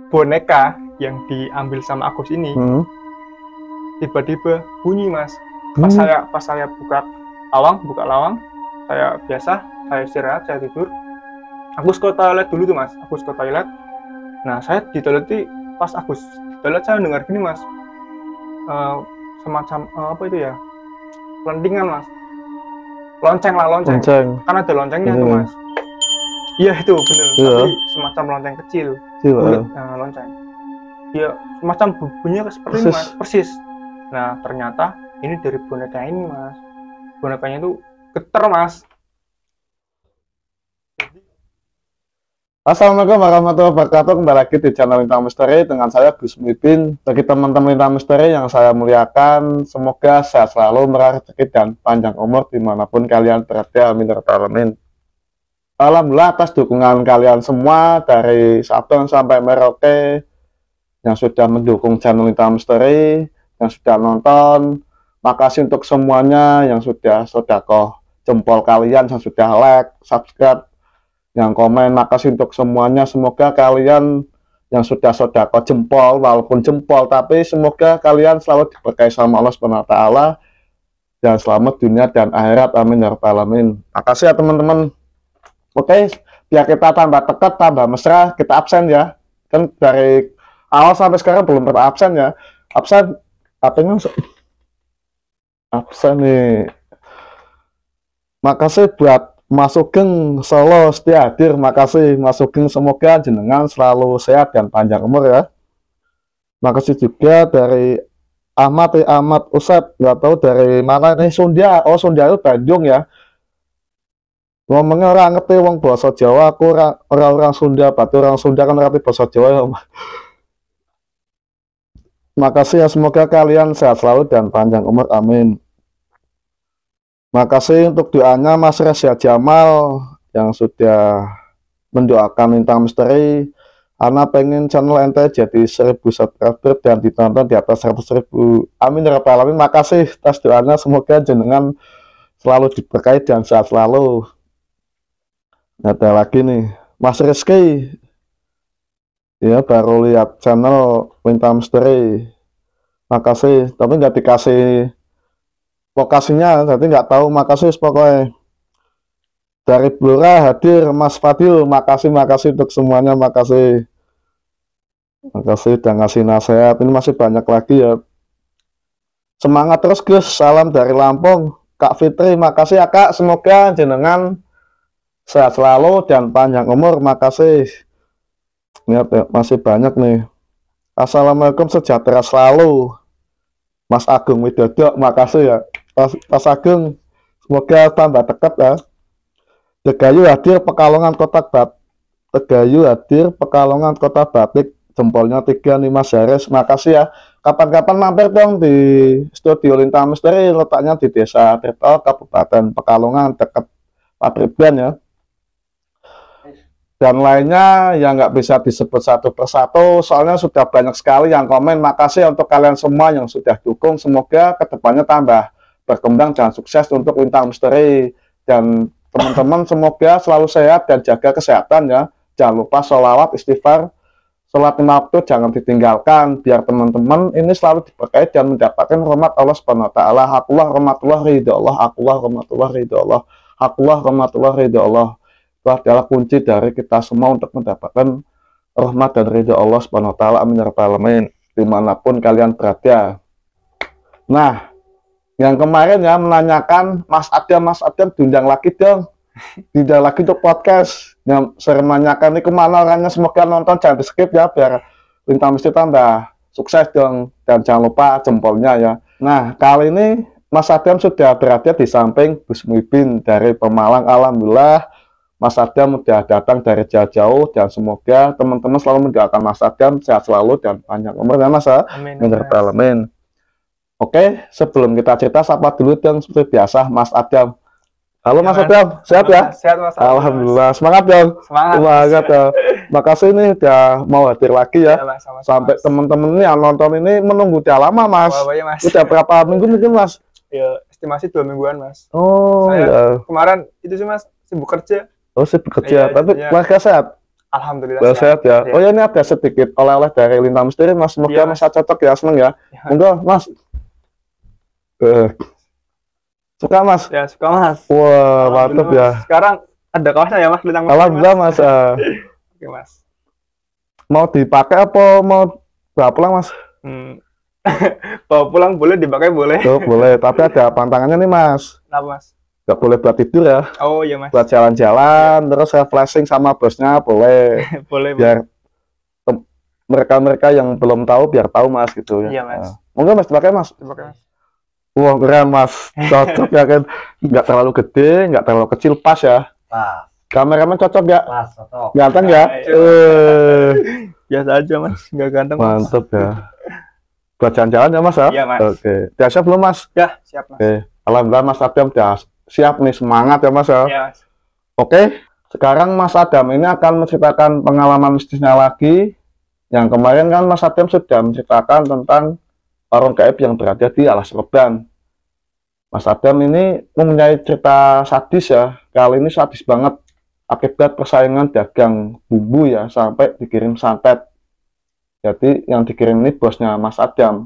boneka yang diambil sama Agus ini tiba-tiba bunyi mas. Pas saya buka lawang, saya biasa, saya istirahat, saya tidur. Agus ke toilet dulu tuh mas, Agus ke toilet. Nah saya di toilet, pas Agus di toilet saya dengar gini mas, semacam apa itu ya, lentingan mas, lonceng kan ada loncengnya tuh mas. Iya itu bener, tapi semacam lonceng kecil, lonceng. Ya semacam bunyinya seperti ini mas, persis. Nah ternyata ini dari boneka ini mas, bonekanya itu getar mas. Assalamualaikum warahmatullahi wabarakatuh. Kembali lagi di channel Lintang Misteri dengan saya Gus Muhyiddin. Bagi teman-teman Lintang Misteri yang saya muliakan, semoga sehat selalu, murah rezeki dan panjang umur dimanapun kalian berada. Amin ya rabbal alamin. Alhamdulillah atas dukungan kalian semua dari Sabang sampai Merauke yang sudah mendukung channel Lintang Misteri, yang sudah nonton. Makasih untuk semuanya yang sudah sedekah jempol kalian, yang sudah like, subscribe, yang komen. Makasih untuk semuanya. Semoga kalian yang sudah sedekah jempol, walaupun jempol, tapi semoga kalian selalu diberkahi sama Allah SWT dan selamat dunia dan akhirat. Amin ya rabbal alamin. Makasih ya teman-teman. Oke, biar kita tambah dekat, tambah mesra, kita absen ya. Kan dari awal sampai sekarang belum pernah absen ya. Absen katanya absen nih. Makasih buat Mas Sugeng Solo setia hadir. Makasih Mas Sugeng, semoga jenengan selalu sehat dan panjang umur ya. Makasih juga dari Ahmad Usep, nggak tahu dari mana nih, Sunda. Oh Sunda itu Bandung ya. Ngomongnya orang ngerti wong bahasa Jawa, aku orang Sunda, batu orang Sunda kan ngerti bahasa Jawa ya. Makasih ya, semoga kalian sehat selalu dan panjang umur, amin. Makasih untuk doanya Mas Resya Jamal yang sudah mendoakan Lintang Misteri. Ana pengen channel ente jadi 1000 subscriber dan ditonton di atas 100.000. Amin ya rabbal alamin. Makasih atas doanya, semoga jenengan selalu diberkahi dan sehat selalu. Ada lagi nih Mas Rizky ya, baru lihat channel Lintang Misteri. Makasih, tapi nggak dikasih lokasinya, jadi nggak tahu. Makasih pokoknya. Dari Blora hadir Mas Fadil. Makasih untuk semuanya. Makasih udah ngasih nasihat. Ini masih banyak lagi ya. Semangat terus Gus. Salam dari Lampung. Kak Fitri, makasih ya Kak, semoga jenengan sehat selalu dan panjang umur. Makasih. Lihat ya, masih banyak nih. Assalamualaikum, sejahtera selalu Mas Agung Widodo. Makasih ya Mas Agung, semoga tambah dekat ya. Tegayu hadir Pekalongan Kota Batik, jempolnya 3 nih Mas Haris. Makasih ya. Kapan-kapan mampir dong di studio Lintang Misteri, letaknya di Desa Tirto, Kabupaten Pekalongan, dekat Patriban ya. Dan lainnya yang nggak bisa disebut satu persatu, soalnya sudah banyak sekali yang komen. Makasih untuk kalian semua yang sudah dukung. Semoga kedepannya tambah berkembang dan sukses untuk Lintang Misteri. Dan teman-teman semoga selalu sehat dan jaga kesehatan ya. Jangan lupa sholawat, istighfar, sholat 5 waktu jangan ditinggalkan, biar teman-teman ini selalu diberkahi dan mendapatkan rahmat Allah SWT. Hakullah rahmatullah ridho Allah, hakullah rahmatullah ridho Allah, hakullah rahmatullah ridho Allah. Itu adalah kunci dari kita semua untuk mendapatkan rahmat dan ridho Allah SWT. Amin ya rabbal alamin. Dimanapun kalian berada. Nah, yang kemarin ya menanyakan Mas Adam diundang lagi dong. Diundang lagi untuk podcast. Yang sering menanyakan ini kemana orangnya, semoga nonton jangan di skip ya, biar Lintang Misteri tambah sukses dong. Dan jangan lupa jempolnya ya. Nah, kali ini Mas Adam sudah berada di samping Gus Muhyiddin dari Pemalang. Alhamdulillah Mas Adam udah datang dari jauh-jauh, dan semoga teman-teman selalu mendoakan Mas Adam sehat selalu dan panjang umur ya Mas. Amin. Amin. Oke, sebelum kita cerita, sapa dulu dong seperti biasa Mas Adam. Halo Mas Adam, sehat ya? Sehat Mas. Alhamdulillah, semangat dong. Semangat ya. Makasih nih udah mau hadir lagi ya. Sampai teman-teman ini yang nonton ini menunggu udah lama Mas. Mas. Udah berapa minggu mungkin Mas? Ya, estimasi 2 mingguan Mas. Oh, saya ya. Kemarin itu sih Mas, sibuk kerja. Oh, sibuk kerja, tapi keluarga sehat? Alhamdulillah sehat ya. Oh ya, ini ada sedikit oleh-oleh dari Lintang Misteri Mas, semoga Mas cocok ya, seneng ya. Monggo Mas. Suka Mas? Ya suka Mas. Wah, mantap ya. Sekarang ada kaosnya ya Mas, Lintang Misteri. Alhamdulillah Mas. Oke Mas. Mau dipakai apa mau bawa pulang Mas? Bawa pulang boleh, dipakai boleh. Oh, boleh, tapi ada pantangannya nih Mas. Kenapa Mas? Gak boleh buat tidur ya. Oh iya Mas. Buat jalan-jalan, terus saya flashing sama bosnya boleh. Boleh. Biar mereka-mereka yang belum tahu biar tahu Mas gitu ya. Iya Mas. Monggo Mas dipakai Mas. Dipakai Mas. Wah keren Mas, cocok ya kan. Nggak terlalu gede, nggak terlalu kecil, pas ya. Pas. Kameramen cocok ya? Pas, cocok. Ganteng ya? Biasa aja Mas, nggak ganteng. Mantep ya. Buat jalan-jalan ya Mas ya? Iya Mas. Oke. Udah siap belum Mas? Ya, siap Mas. Oke. Alhamdulillah Mas Adam udah siap nih, semangat ya Mas ya. Iya Mas. Oke, sekarang Mas Adam ini akan menceritakan pengalaman mistisnya lagi. Yang kemarin kan Mas Adam sudah menceritakan tentang warung gaib yang berada di Alas Reban. Mas Adam ini mempunyai cerita sadis ya. Kali ini sadis banget akibat persaingan dagang bumbu ya, sampai dikirim santet. Jadi yang dikirim ini bosnya Mas Adam.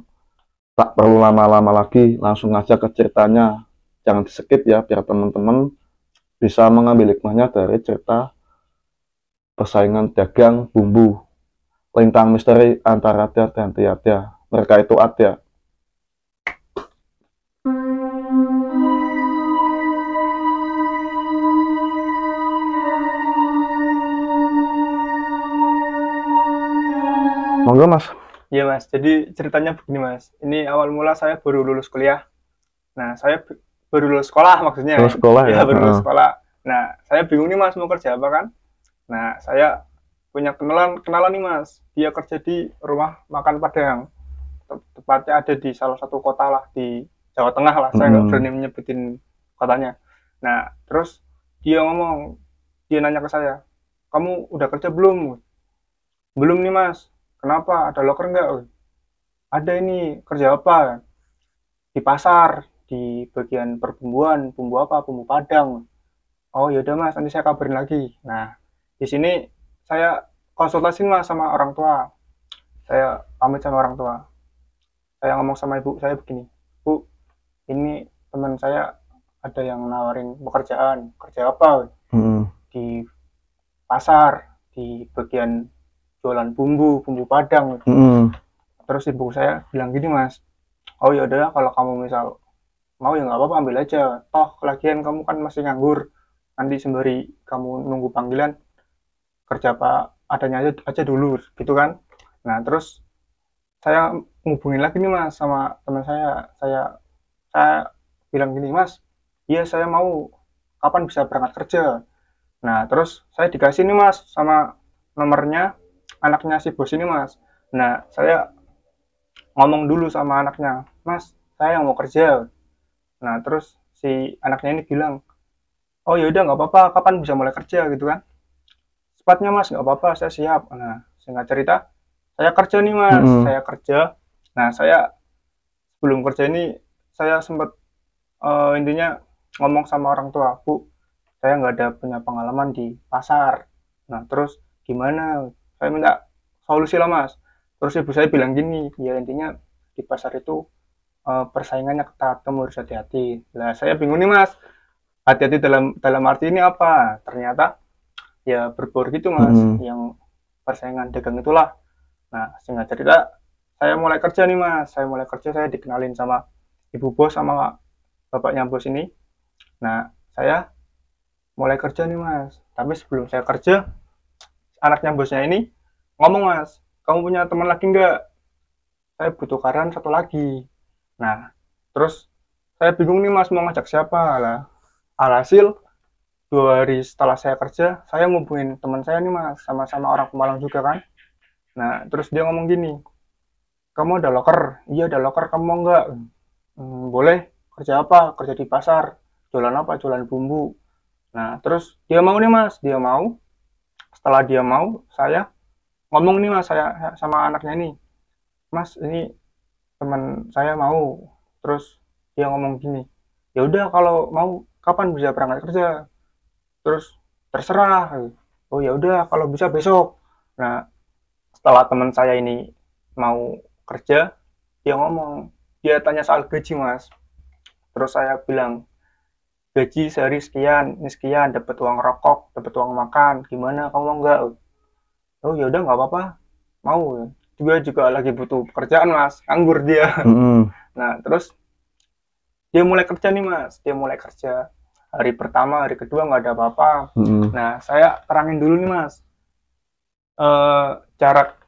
Tak perlu lama-lama lagi, langsung aja ke ceritanya. Jangan di-skip ya, biar teman-teman bisa mengambil hikmahnya dari cerita persaingan dagang bumbu Lintang Misteri antara Adia dan Tiada. Mereka itu Adia. Monggo Mas. Iya Mas, jadi ceritanya begini Mas. Ini awal mula saya baru lulus kuliah. Nah, saya baru lulus sekolah maksudnya. Lulus sekolah ya? Baru lulus sekolah. Nah, saya bingung nih Mas mau kerja apa kan. Nah, saya punya kenalan nih Mas. Dia kerja di rumah makan Padang. Tepatnya ada di salah satu kota lah di Jawa Tengah lah. Saya nggak berani menyebutin kotanya. Nah, terus dia nanya ke saya, kamu udah kerja belum? Belum nih Mas. Kenapa? Ada loker nggak? Ada ini, kerja apa? Di pasar, di bagian perbumbuan, bumbu apa? Bumbu Padang. Oh yaudah Mas, nanti saya kabarin lagi. Nah, di sini saya konsultasi Mas sama orang tua. Saya pamit sama orang tua. Saya ngomong sama ibu saya begini, Bu, ini teman saya ada yang nawarin pekerjaan. Kerja apa? Di pasar, di bagian jualan bumbu Padang. Terus ibu saya bilang gini Mas, oh yaudah kalau kamu misal mau ya nggak apa-apa, ambil aja. Toh lagian kamu kan masih nganggur, nanti sembari kamu nunggu panggilan kerja apa adanya aja dulu gitu kan. Nah terus saya ngubungin lagi nih Mas sama teman saya bilang gini, Mas, iya saya mau, kapan bisa berangkat kerja. Nah terus saya dikasih nih Mas sama nomornya anaknya si bos ini Mas. Nah saya ngomong dulu sama anaknya, Mas saya yang mau kerja. Nah terus si anaknya ini bilang, oh yaudah nggak apa-apa, kapan bisa mulai kerja gitu kan. Cepatnya Mas, nggak apa-apa, saya siap. Nah singkat cerita saya kerja nih Mas. Saya kerja. Nah saya sebelum kerja ini saya sempat intinya ngomong sama orang tua, Bu, saya nggak ada punya pengalaman di pasar. Nah terus gimana, saya minta solusi lah Mas. Terus ibu saya bilang gini, ya intinya di pasar itu persaingannya ketat, kamu harus hati-hati. Nah saya bingung nih Mas, hati-hati dalam arti ini apa? Ternyata ya berbor gitu Mas, yang persaingan dagang itulah. Nah singkat cerita saya mulai kerja nih Mas. Saya mulai kerja, saya dikenalin sama ibu bos sama bapaknya bos ini. Nah saya mulai kerja nih Mas. Tapi sebelum saya kerja, anaknya bosnya ini ngomong, Mas, kamu punya teman lagi nggak? Saya butuh karyawan satu lagi. Nah terus saya bingung nih Mas mau ngajak siapa lah. Alhasil 2 hari setelah saya kerja, saya ngubungin teman saya nih Mas, sama-sama orang Pemalang juga kan. Nah terus dia ngomong gini, kamu ada loker? Iya ada loker, kamu mau nggak? Boleh. Kerja apa? Kerja di pasar. Jualan apa? Jualan bumbu. Nah terus dia mau nih Mas, dia mau. Setelah dia mau, saya ngomong nih Mas, saya sama anaknya ini, Mas ini teman saya mau. Terus dia ngomong gini, ya udah kalau mau kapan bisa berangkat kerja? Terus terserah. oh ya udah kalau bisa besok. Nah setelah teman saya ini mau kerja, dia tanya soal gaji mas. Terus saya bilang, gaji sehari sekian, ini sekian, dapat uang rokok, dapat uang makan, gimana kamu mau nggak? Oh ya udah nggak apa-apa, mau. Juga lagi butuh pekerjaan mas, nganggur dia. Nah terus dia mulai kerja nih mas, dia mulai kerja. Hari pertama, hari kedua nggak ada apa-apa. Nah saya terangin dulu nih mas, jarak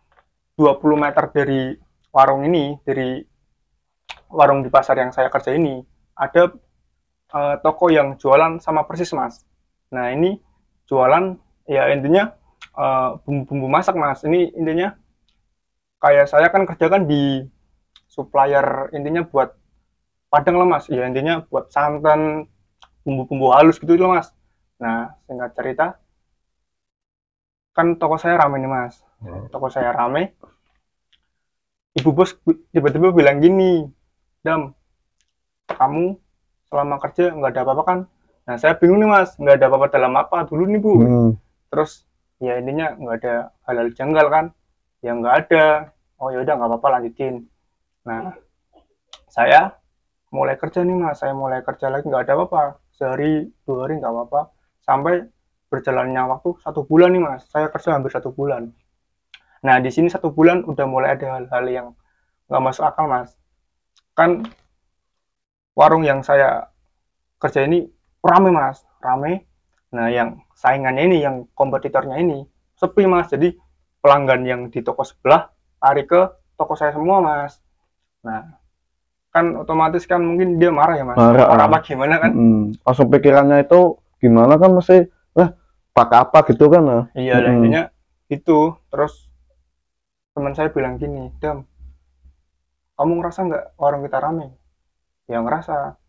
20 meter dari warung ini, dari warung di pasar yang saya kerja ini, ada toko yang jualan sama persis mas. Nah ini jualan ya intinya bumbu-bumbu masak mas. Ini intinya kayak saya kan kerjakan di supplier intinya buat padang lah mas. Ya intinya buat santan, bumbu-bumbu halus gitu loh mas. Nah singkat cerita, kan toko saya rame nih mas. Toko saya rame. Ibu bos tiba-tiba bilang gini, Dam, kamu selama kerja nggak ada apa-apa kan? Nah saya bingung nih mas, nggak ada apa-apa dalam apa dulu nih bu. Terus ya intinya nggak ada hal-hal janggal kan? Ya nggak ada. Oh ya udah nggak apa-apa lanjutin. Nah saya mulai kerja nih mas, saya mulai kerja lagi nggak ada apa-apa. Sehari 2 hari nggak apa-apa. Sampai berjalannya waktu 1 bulan nih mas, saya kerja hampir 1 bulan. Nah di sini 1 bulan udah mulai ada hal-hal yang nggak masuk akal mas. Kan warung yang saya kerja ini rame mas, rame. Nah yang saingannya ini, yang kompetitornya ini sepi mas. Jadi pelanggan yang di toko sebelah lari ke toko saya semua mas. Nah kan otomatis kan mungkin dia marah ya mas, marah apa gimana kan. Langsung pikirannya itu gimana kan, mesti pakai apa gitu kan. Iya lah intinya itu. Terus teman saya bilang gini, Dam, kamu ngerasa nggak warung kita rame? Ya ngerasa.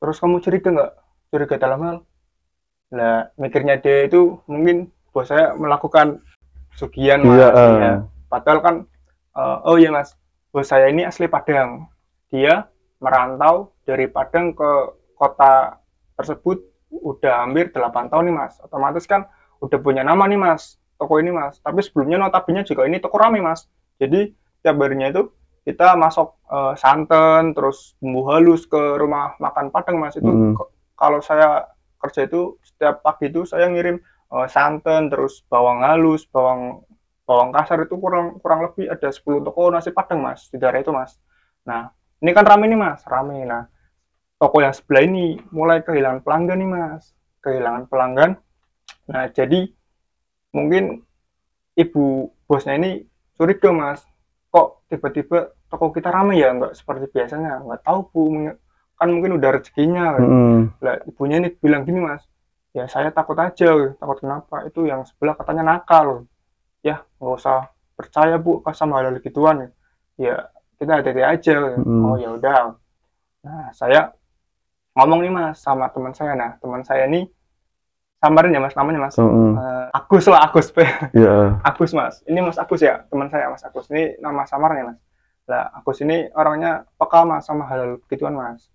Terus kamu curiga nggak? Curiga dalam hal? Lah mikirnya dia itu mungkin bos saya melakukan sugihan mas. Ya. Padahal kan oh iya mas, bos saya ini asli Padang. Dia merantau dari Padang ke kota tersebut udah hampir 8 tahun nih mas. Otomatis kan udah punya nama nih mas, toko ini mas. Tapi sebelumnya notabene juga ini toko rame mas. Jadi tiap harinya itu kita masuk santan, terus bumbu halus ke rumah makan Padang mas. Itu kalau saya kerja itu setiap pagi itu saya ngirim santan, terus bawang halus, bawang kasar itu kurang lebih ada 10 toko nasi Padang mas di daerah itu mas. Nah ini kan rame nih mas, rame. Nah toko yang sebelah ini mulai kehilangan pelanggan nih mas, kehilangan pelanggan. Nah jadi mungkin ibu bosnya ini curiga mas, kok tiba-tiba toko kita ramai ya, nggak seperti biasanya. Nggak tahu bu, kan mungkin udah rezekinya kan. Lah ibunya ini bilang gini mas, ya saya takut aja. Takut kenapa? Itu yang sebelah katanya nakal. Ya nggak usah percaya bu sama hal gituan. Ya kita hati-hati aja. Oh ya udah. Nah saya ngomong nih mas sama teman saya. Nah teman saya ini samarin ya mas, namanya mas Agus lah, Agus Agus mas, ini mas Agus ya, teman saya mas Agus, ini nama samarnya mas. Lah Agus ini orangnya peka mas sama hal gituan mas.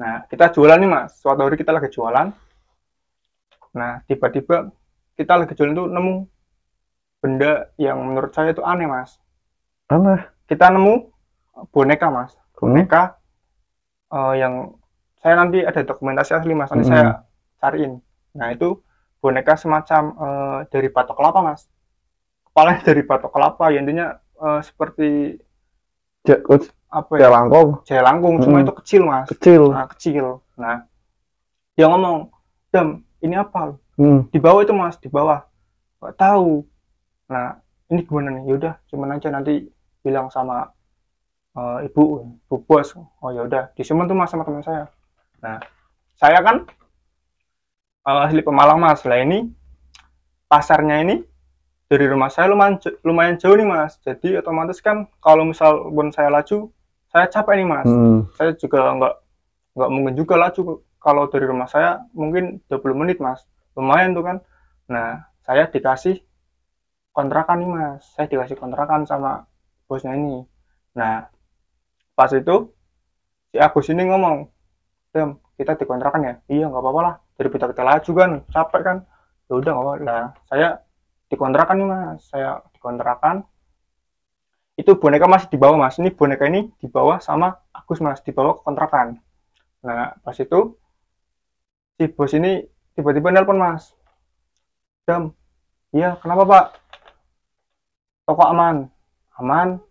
Nah kita jualan nih mas, suatu hari kita lagi jualan. Nah tiba-tiba kita lagi jualan tuh nemu benda yang menurut saya itu aneh mas. Aneh? Kita nemu boneka mas, boneka yang saya nanti ada dokumentasi asli mas, nanti saya cariin. Nah itu boneka semacam dari batok kelapa mas, kepalanya dari batok kelapa, ya intinya seperti apa ya, jelangkung, cuma itu kecil mas, kecil. Nah dia ngomong, Dam ini apa? Di bawah itu mas, di bawah. Nggak tahu. Nah ini gimana nih? Yaudah cuman aja nanti bilang sama ibu bos. Oh ya udah disimpan tuh mas sama teman saya. Nah saya kan asli Pemalang mas. Lah ini pasarnya ini dari rumah saya lumayan jauh nih mas. Jadi otomatis kan kalau misal pun saya laju, saya capek nih mas. Saya juga nggak mungkin juga laju. Kalau dari rumah saya mungkin 20 menit mas, lumayan tuh kan. Nah saya dikasih kontrakan nih mas, saya dikasih kontrakan sama bosnya ini. Nah pas itu si Agus ini ngomong, Dam kita dikontrakan ya? Iya nggak apa-apa lah, daripada kita laju kan, capek kan. Ya udah nggak apa-apa lah, saya dikontrakan nih mas, saya dikontrakan. Itu boneka masih di bawah mas, ini boneka ini di bawah sama Agus mas, di bawah ke kontrakan. Nah pas itu si bos ini tiba-tiba nelpon mas, Dam, iya kenapa pak, toko aman? Aman.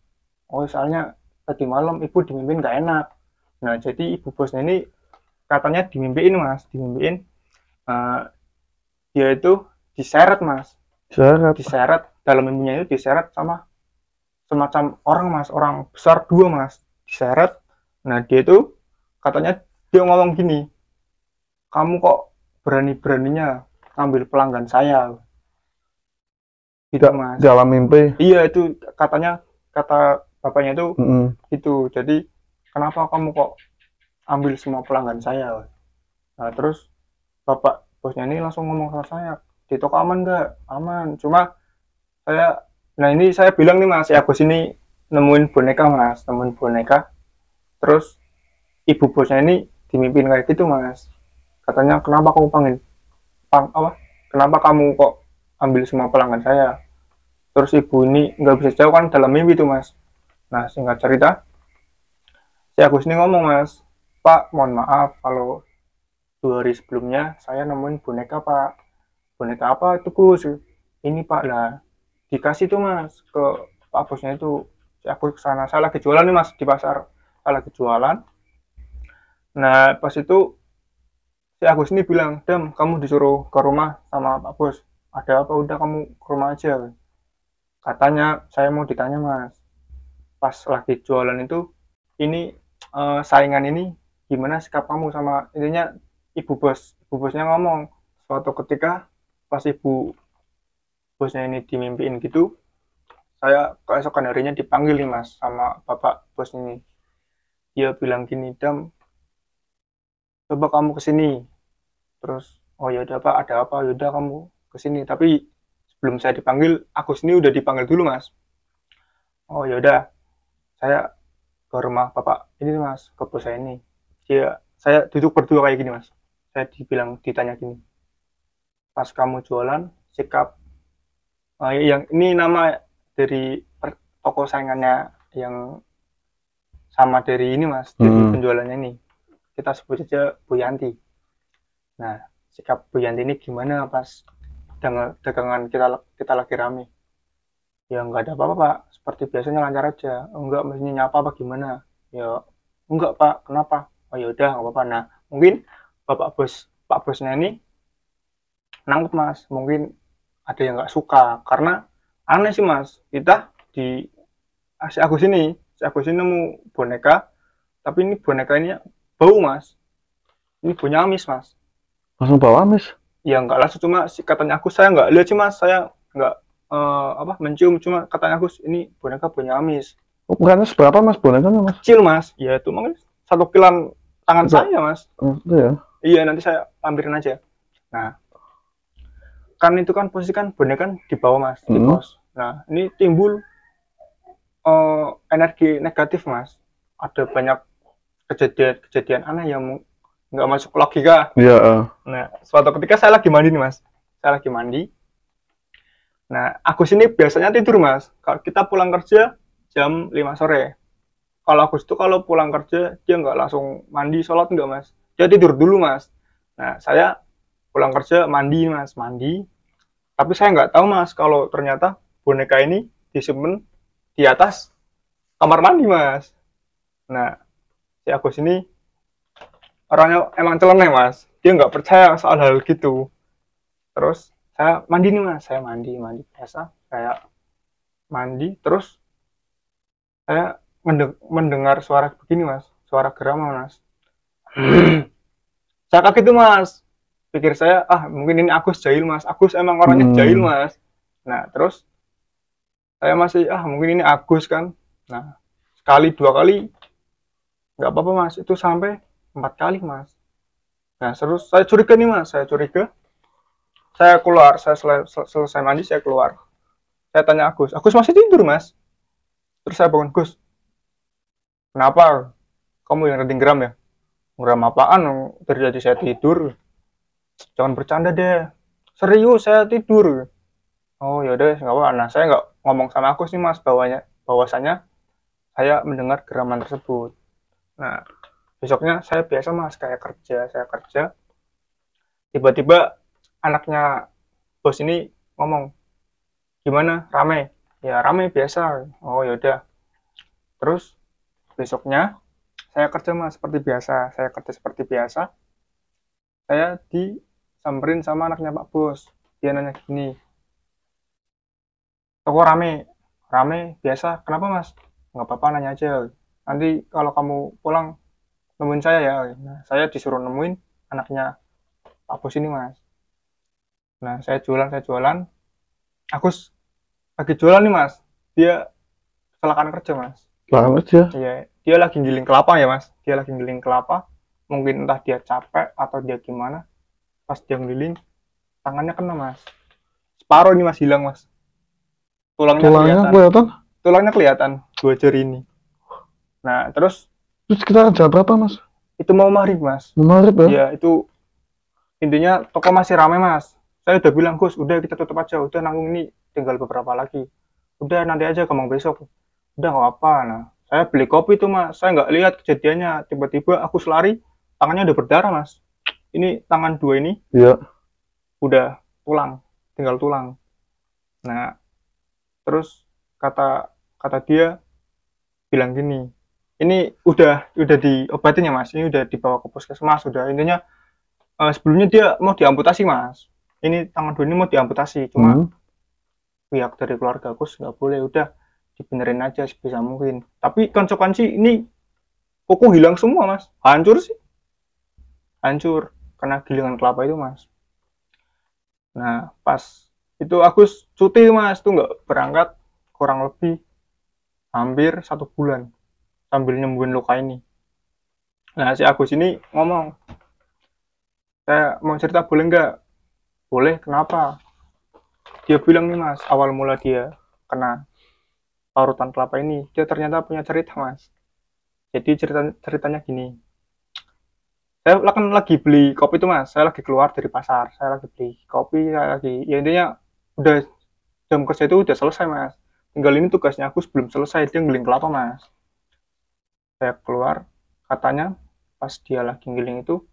Oh soalnya tadi malam ibu dimimpin gak enak. Nah jadi ibu bosnya ini katanya dimimpiin mas, dimimpiin dia itu diseret mas, diseret dalam mimpinya itu, diseret sama semacam orang mas, orang besar dua mas, diseret. Nah dia itu katanya dia ngomong gini, kamu kok berani-beraninya ngambil pelanggan saya gitu mas, dalam mimpi. Iya itu katanya, kata bapaknya itu itu, jadi kenapa kamu kok ambil semua pelanggan saya. Nah terus bapak bosnya ini langsung ngomong sama saya, di toko aman nggak? Aman, cuma saya, nah ini saya bilang nih mas, ya bos ini nemuin boneka mas, nemuin boneka, terus ibu bosnya ini dimimpin kayak gitu mas, katanya kenapa kamu kenapa kamu kok ambil semua pelanggan saya. Terus ibu ini nggak bisa jawab kan, dalam mimpi tuh mas. Nah singkat cerita, si Agus ini ngomong mas, Pak mohon maaf kalau 2 hari sebelumnya saya nemuin boneka pak. Boneka apa itu Gus? Ini pak, lah dikasih tuh mas ke pak bosnya itu. Si Agus kesana, saya lagi jualan nih mas di pasar, saya lagi jualan. Nah pas itu si Agus ini bilang, Dam kamu disuruh ke rumah sama pak bos, ada apa, udah kamu ke rumah aja. Katanya saya mau ditanya mas, pas lagi jualan itu, ini saingan ini gimana sikap kamu sama, intinya ibu bosnya ngomong suatu ketika pas ibu bosnya ini dimimpiin gitu, saya keesokan harinya dipanggil nih mas sama bapak bos ini. Dia bilang gini, Dam coba kamu kesini. Terus oh ya udah pak, ada apa, yaudah kamu kesini. Tapi sebelum saya dipanggil, Agus ini udah dipanggil dulu mas. Oh ya udah, saya ke rumah bapak ini mas, ke bos saya ini. Saya duduk berdua kayak gini mas, saya ditanya gini, pas kamu jualan sikap yang ini nama dari toko saingannya yang sama dari ini mas, dari penjualannya ini, kita sebut saja Bu Yanti. Nah sikap Bu Yanti ini gimana pas dagangan kita lagi rame? Ya nggak ada apa-apa pak, seperti biasanya lancar aja. Enggak mestinya nyapa apa gimana? Ya enggak pak, kenapa? Oh ya udah nggak apa-apa. Nah mungkin pak bosnya ini nangkep mas, mungkin ada yang nggak suka, karena aneh sih mas, kita di si Agus ini nemu boneka, tapi ini boneka ini bau mas, ini baunya amis mas. Langsung bau amis? Ya nggak langsung, cuma katanya Agus, saya nggak lihat sih mas, saya nggak mencium, cuma katanya Agus ini boneka baunya amis. Ukurannya seberapa mas bonekanya mas? Kecil mas, ya itu mungkin 1 kilan tangan saya mas. Iya. Iya nanti saya lampirin aja. Nah kan itu kan posisi kan boneka kan di bawah mas, di pos. Nah ini timbul energi negatif mas, ada banyak kejadian aneh yang nggak masuk logika. Iya. Nah suatu ketika saya lagi mandi nih mas, saya lagi mandi. Nah Agus ini biasanya tidur mas, kalau kita pulang kerja jam 5 sore. Kalau Agus itu kalau pulang kerja dia nggak langsung mandi sholat, enggak mas, dia tidur dulu mas. Nah saya pulang kerja mandi mas, mandi, tapi saya nggak tahu mas kalau ternyata boneka ini disimpan di atas kamar mandi mas. Nah si Agus ini orangnya emang celeneh mas, dia nggak percaya soal hal gitu. Terus saya mandi nih mas, saya mandi biasa, saya mandi, terus saya mendengar suara begini mas, suara gerama mas. Saya kaget tuh mas, pikir saya mungkin ini Agus jahil mas, Agus emang orangnya jahil mas. Nah terus saya masih mungkin ini Agus kan. Nah sekali 2 kali nggak apa-apa mas, itu sampai 4 kali mas. Nah terus saya curiga nih mas, saya keluar, saya selesai mandi, saya keluar, saya tanya Agus masih tidur mas. Terus saya bangun, Gus kenapa kamu yang renting geram ya? Geram apaan, terjadi saya tidur, jangan bercanda deh, Serius, saya tidur. Oh yaudah, nggak apa-apa. Nah, saya nggak ngomong sama aku sih mas, bahwasanya saya mendengar geraman tersebut. Nah, besoknya saya biasa mas, kayak saya kerja. Tiba-tiba anaknya bos ini ngomong, gimana, rame? Ya rame biasa. Oh yaudah. Terus besoknya saya kerja mas seperti biasa. Saya disamperin sama anaknya Pak Bos. Dia nanya gini, toko rame biasa. Kenapa mas? Nggak apa-apa, nanya aja. Nanti kalau kamu pulang nemuin saya ya. Nah, saya disuruh nemuin anaknya Pak Bos ini mas. Nah, saya jualan. Aku lagi jualan nih mas. Dia kecelakaan kerja mas. Kecelakaan kerja? Iya, dia lagi giling kelapa ya mas. Mungkin entah dia capek atau dia gimana. Pas dia giling, tangannya kena mas. Separuh ini mas, hilang mas. Tulangnya kelihatan 2 jari ini. Nah, terus kita jam berapa mas? Itu mau maghrib mas. Maghrib ya? Iya, itu intinya toko masih ramai mas. Saya udah bilang, Gus, udah kita tutup aja. Udah nanggung ini tinggal beberapa lagi. Udah nanti aja ngomong besok. Udah nggak apa. Nah, saya beli kopi tuh mas. Saya nggak lihat kejadiannya. Tiba-tiba aku selari, tangannya udah berdarah mas. Ini tangan 2 ini. Iya. Udah tinggal tulang. Nah, terus kata dia bilang gini, ini udah diobatin ya mas, ini udah dibawa ke puskesmas, udah intinya sebelumnya dia mau diamputasi mas, ini tangan 2 ini mau diamputasi, cuma pihak dari keluarga Gus nggak boleh, udah dibenerin aja sebisa mungkin. Tapi konsekuensi ini kuku hilang semua mas, hancur karena gilingan kelapa itu mas. Nah pas itu Agus cuti mas, tuh nggak berangkat kurang lebih hampir 1 bulan sambil nyembuhin luka ini. Nah si Agus ini ngomong, saya mau cerita boleh nggak? Boleh, kenapa? Dia bilang nih mas, awal mula dia kena parutan kelapa ini, dia ternyata punya cerita mas. Jadi ceritanya gini, saya kan lagi beli kopi tuh mas, saya lagi keluar dari pasar, saya lagi beli kopi, ya intinya udah jam kerja itu udah selesai mas, tinggal ini tugasnya aku belum selesai, dia ngiling kelapa mas. Saya keluar, katanya pas dia lagi ngiling itu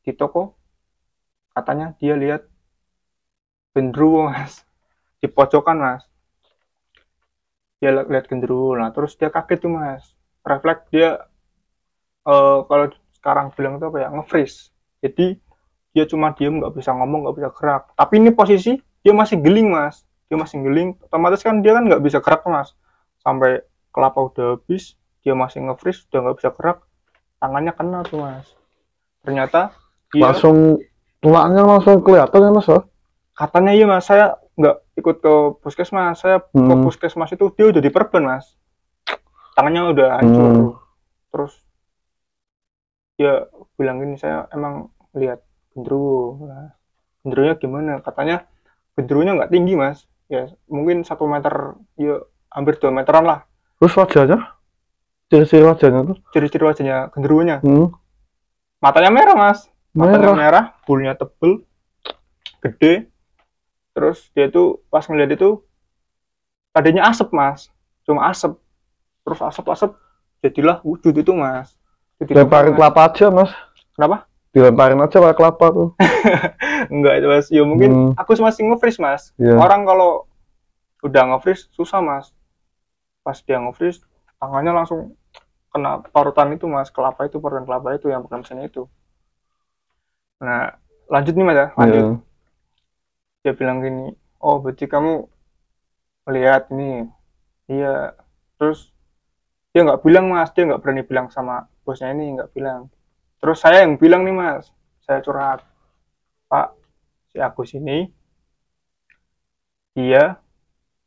di toko, katanya dia lihat genderuwo mas di pojokan mas. Dia lihat genderuwo, nah terus dia kaget tuh mas, refleks dia kalau sekarang bilang itu apa ya, nge-freeze. Jadi dia cuma diem, nggak bisa ngomong, nggak bisa gerak, tapi ini posisi dia masih geling mas, otomatis kan dia kan nggak bisa gerak mas, sampai kelapa udah habis dia masih nge-freeze, udah nggak bisa gerak, tangannya kena tuh mas. Ternyata dia langsung tulangnya langsung kelihatan ya mas? Katanya iya mas, saya nggak ikut ke puskesmas, saya ke puskesmas itu dia udah diperban mas, tangannya udah hancur. Terus dia bilang gini, saya emang lihat genderuwo. Nah, genderuwonya gimana? Katanya genderuwonya nggak tinggi mas, ya mungkin 1 meter, ya hampir 2 meteran lah. Terus wajahnya? Ciri-ciri wajahnya tuh? Ciri-ciri wajahnya genderuwonya, matanya merah mas, matanya merah, bulunya tebel, gede. Terus dia tuh pas ngeliat itu tadinya asap mas, cuma asap, terus asap jadilah wujud itu mas. Dilemparin kelapa aja mas. Kenapa? Dilemparin aja pakai kelapa tuh. Enggak itu mas, ya mungkin aku masih nge-freeze mas. Orang kalau udah nge-freeze susah mas, pas dia nge-freeze tangannya langsung kena parutan itu mas, parutan kelapa itu yang bukan mesinnya itu. Nah lanjut nih mas ya, lanjut. Dia bilang gini, oh berarti kamu melihat ini. Iya. Terus dia nggak bilang mas, dia nggak berani bilang sama bosnya ini, nggak bilang. Terus saya yang bilang nih mas, saya curhat, Pak, si Agus ini dia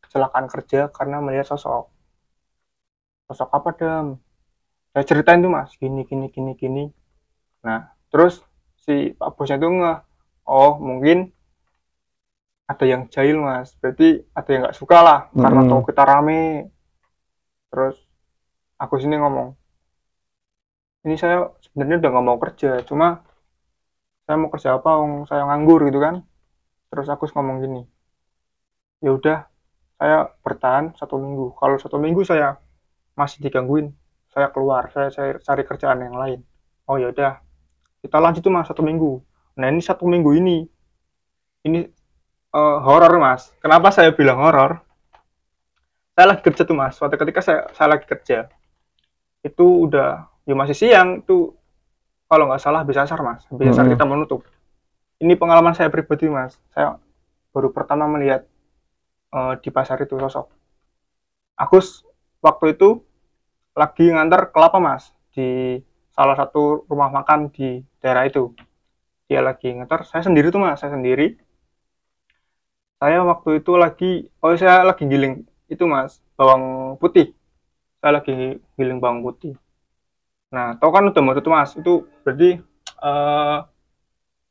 kecelakaan kerja karena melihat sosok apa dam? Saya ceritain tuh mas, gini. Nah terus si Pak bosnya tuh oh mungkin ada yang jahil mas, berarti ada yang nggak suka lah karena toko kita rame. Terus aku sini ngomong, ini saya sebenarnya udah nggak mau kerja, cuma saya mau kerja apa, saya nganggur gitu kan. Terus Agus ngomong gini, ya udah saya bertahan 1 minggu. Kalau 1 minggu saya masih digangguin, saya keluar, saya cari kerjaan yang lain. Oh ya udah, kita lanjut tuh Mas 1 minggu. Nah ini 1 minggu ini horor Mas. Kenapa saya bilang horor? Saya lagi kerja tuh Mas. Suatu ketika saya lagi kerja, itu udah ya masih siang tuh, kalau nggak salah habis asar Mas, habis asar kita menutup. Ini pengalaman saya pribadi Mas. Saya baru pertama melihat di pasar itu sosok. Agus waktu itu lagi ngantar kelapa Mas di salah satu rumah makan di daerah itu. Dia lagi ngantar, saya sendiri tuh Mas, saya sendiri. Saya waktu itu saya lagi giling itu Mas, bawang putih. Saya lagi giling bawang putih. Nah, tau kan udah mau tutup Mas, itu berarti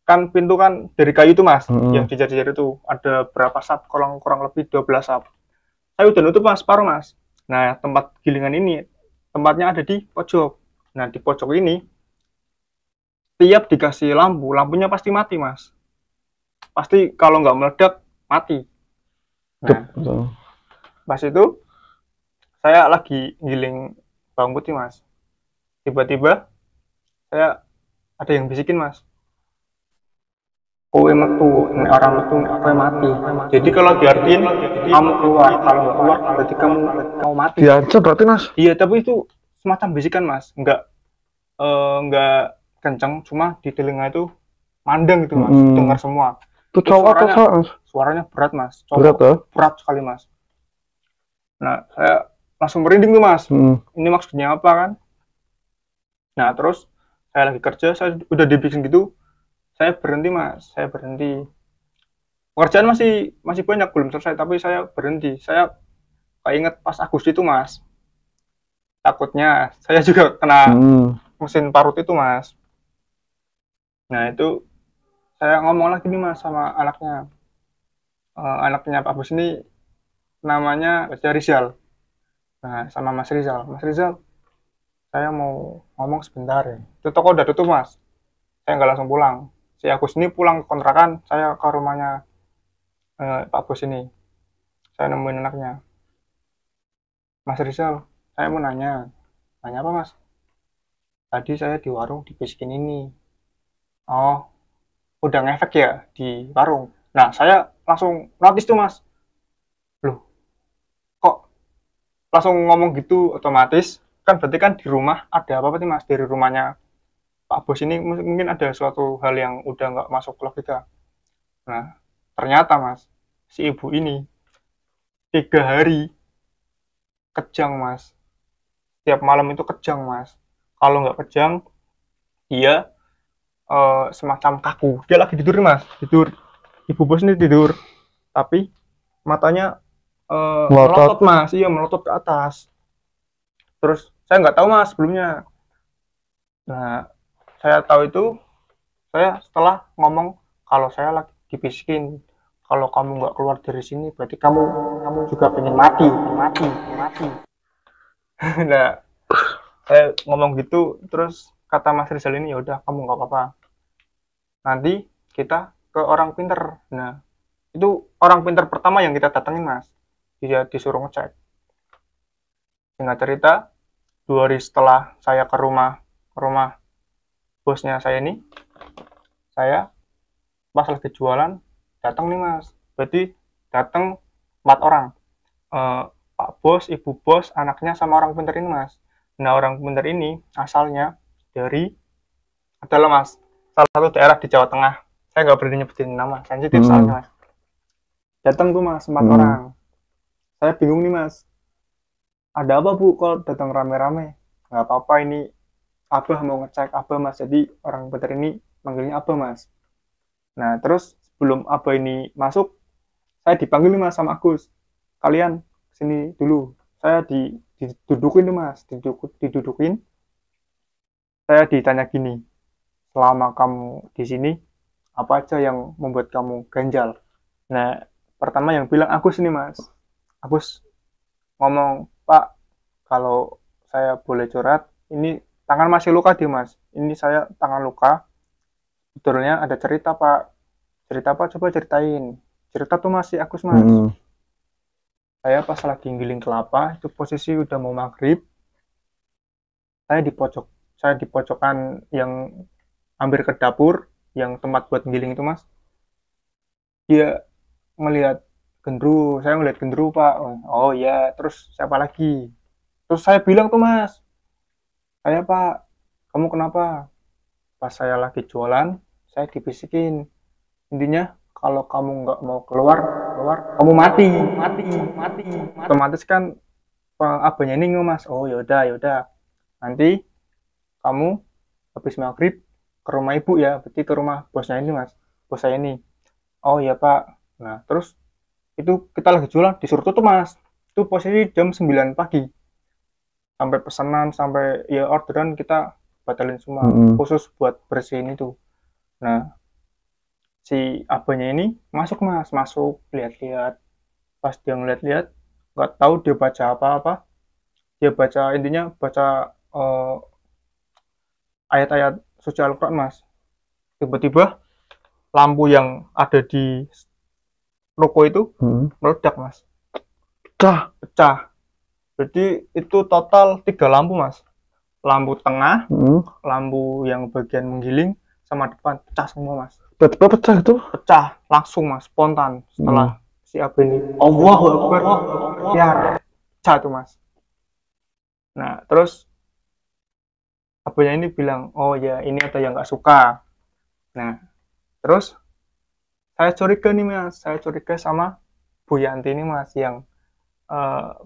kan pintu kan dari kayu itu Mas, yang jejer-jejer itu ada berapa sap, kurang lebih 12 sap. Saya udah nutup Mas, separuh Mas. Nah, tempat gilingan ini tempatnya ada di pojok. Nah, di pojok ini tiap dikasih lampu, lampunya pasti mati Mas. Pasti kalau nggak meledak mati. Nah, pas itu saya lagi giling bawang putih Mas. Tiba-tiba saya ada yang bisikin Mas, kowe metu, orang metu, kowe mati. Jadi kalau diartiin kamu keluar, kalau nggak keluar berarti kamu mati. Diancam berarti Mas? Iya, tapi itu semacam bisikan Mas, nggak kenceng, cuma di telinga itu mandang gitu Mas, dengar semua. Itu cowok atau cowok Mas? Suaranya berat Mas, cowok, berat sekali Mas. Nah, saya langsung merinding tuh Mas. Ini maksudnya apa kan? Nah, terus saya lagi kerja, saya udah dibikin gitu, saya berhenti Mas, saya berhenti. Pekerjaan masih banyak, belum selesai, tapi saya berhenti. Saya inget pas Agustus itu Mas, takutnya saya juga kena mesin parut itu Mas. Nah itu saya ngomong lagi nih Mas sama anaknya, anaknya Pak Bos ini namanya Rizal. Nah sama Mas Rizal, saya mau ngomong sebentar ya. Itu toko udah tutup Mas, saya nggak langsung pulang. Si Agus ini pulang ke kontrakan, saya ke rumahnya Pak Bos ini. Saya nemuin anaknya. Mas Rizal, saya mau nanya. Nanya apa Mas? Tadi saya di warung dibisikin ini. Oh, udah ngefek ya di warung. Nah, saya langsung notice tuh Mas. Loh, kok langsung ngomong gitu otomatis? Kan berarti kan di rumah ada apa sih Mas? Dari rumahnya Pak Bos ini mungkin ada suatu hal yang udah nggak masuk logika. Nah, ternyata Mas, si ibu ini 3 hari kejang Mas. Tiap malam itu kejang Mas. Kalau nggak kejang, dia semacam kaku. Dia lagi tidur Mas, tidur. Ibu Bos ini tidur, tapi matanya melotot Mas. Iya, melotot ke atas. Terus saya nggak tahu Mas sebelumnya. Nah, saya tahu itu saya setelah ngomong kalau saya lagi dibisikin, kalau kamu nggak keluar dari sini berarti kamu juga pengen mati. Nah, saya ngomong gitu, terus kata Mas Rizal ini, ya udah kamu nggak apa-apa, nanti kita ke orang pinter. Nah, itu orang pinter pertama yang kita datengin Mas, dia disuruh ngecek. Singkat cerita, 2 hari setelah saya ke rumah bosnya saya ini, saya pas lagi jualan datang nih Mas, berarti datang 4 orang, Pak Bos, Ibu Bos, anaknya sama orang pinter ini Mas. Nah orang pinter ini asalnya dari adalah Mas salah satu daerah di Jawa Tengah. Saya nggak berani nyebutin nama, sensitif soalnya Mas. Datang tuh Mas 4 orang. Saya bingung nih Mas. Ada apa Bu kok datang rame-rame? Nggak apa-apa, ini Abah mau ngecek Abah Mas. Jadi orang pinter ini manggilnya Abah Mas. Nah terus sebelum Abah ini masuk, saya dipanggil nih Mas sama Agus. Kalian sini dulu. Saya didudukin tuh Mas, didudukin. Saya ditanya gini, selama kamu di sini apa aja yang membuat kamu ganjal? Nah, pertama yang bilang Agus ini Mas. Agus ngomong, Pak, kalau saya boleh curhat, ini tangan masih luka dia Mas. Ini saya tangan luka. Sebetulnya ada cerita Pak. Cerita apa? Coba ceritain. Cerita tuh masih Agus mas. Saya pas lagi giling kelapa, itu posisi udah mau maghrib. Saya di pojokan yang hampir ke dapur, yang tempat buat giling itu mas. Dia ngelihat gendru, saya ngelihat gendru pak. Oh ya, terus siapa lagi? Terus saya bilang tuh mas, saya pak, kamu kenapa? Pas saya lagi jualan, saya dibisikin. Intinya kalau kamu nggak mau keluar, kamu mati. Otomatis kan abahnya ini mas. Oh yaudah, nanti kamu habis maghrib ke rumah ibu ya, berarti ke rumah bosnya ini mas, bos saya ini. Oh ya pak. Nah terus itu kita lagi jualan disuruh tutup mas, itu posisi jam 9 pagi, sampai pesanan sampai ya orderan kita batalin semua, khusus buat bersihin itu. Nah si abahnya ini masuk mas, masuk lihat-lihat. Pas dia ngeliat-lihat, nggak tahu dia baca apa-apa, dia baca, intinya baca ayat-ayat suci Al-Quran mas. Tiba-tiba lampu yang ada di ruko itu meledak mas, pecah. Jadi itu total 3 lampu mas, lampu tengah, lampu yang bagian menggiling, sama depan pecah semua mas. Tiba-tiba pecah itu? Pecah langsung mas, spontan setelah si Abe ini Allahu Akbar ya pecah tuh mas. Nah terus abahnya ini bilang, oh ya ini ada yang nggak suka. Nah terus saya curiga nih mas, saya curiga sama Bu Yanti ini mas, yang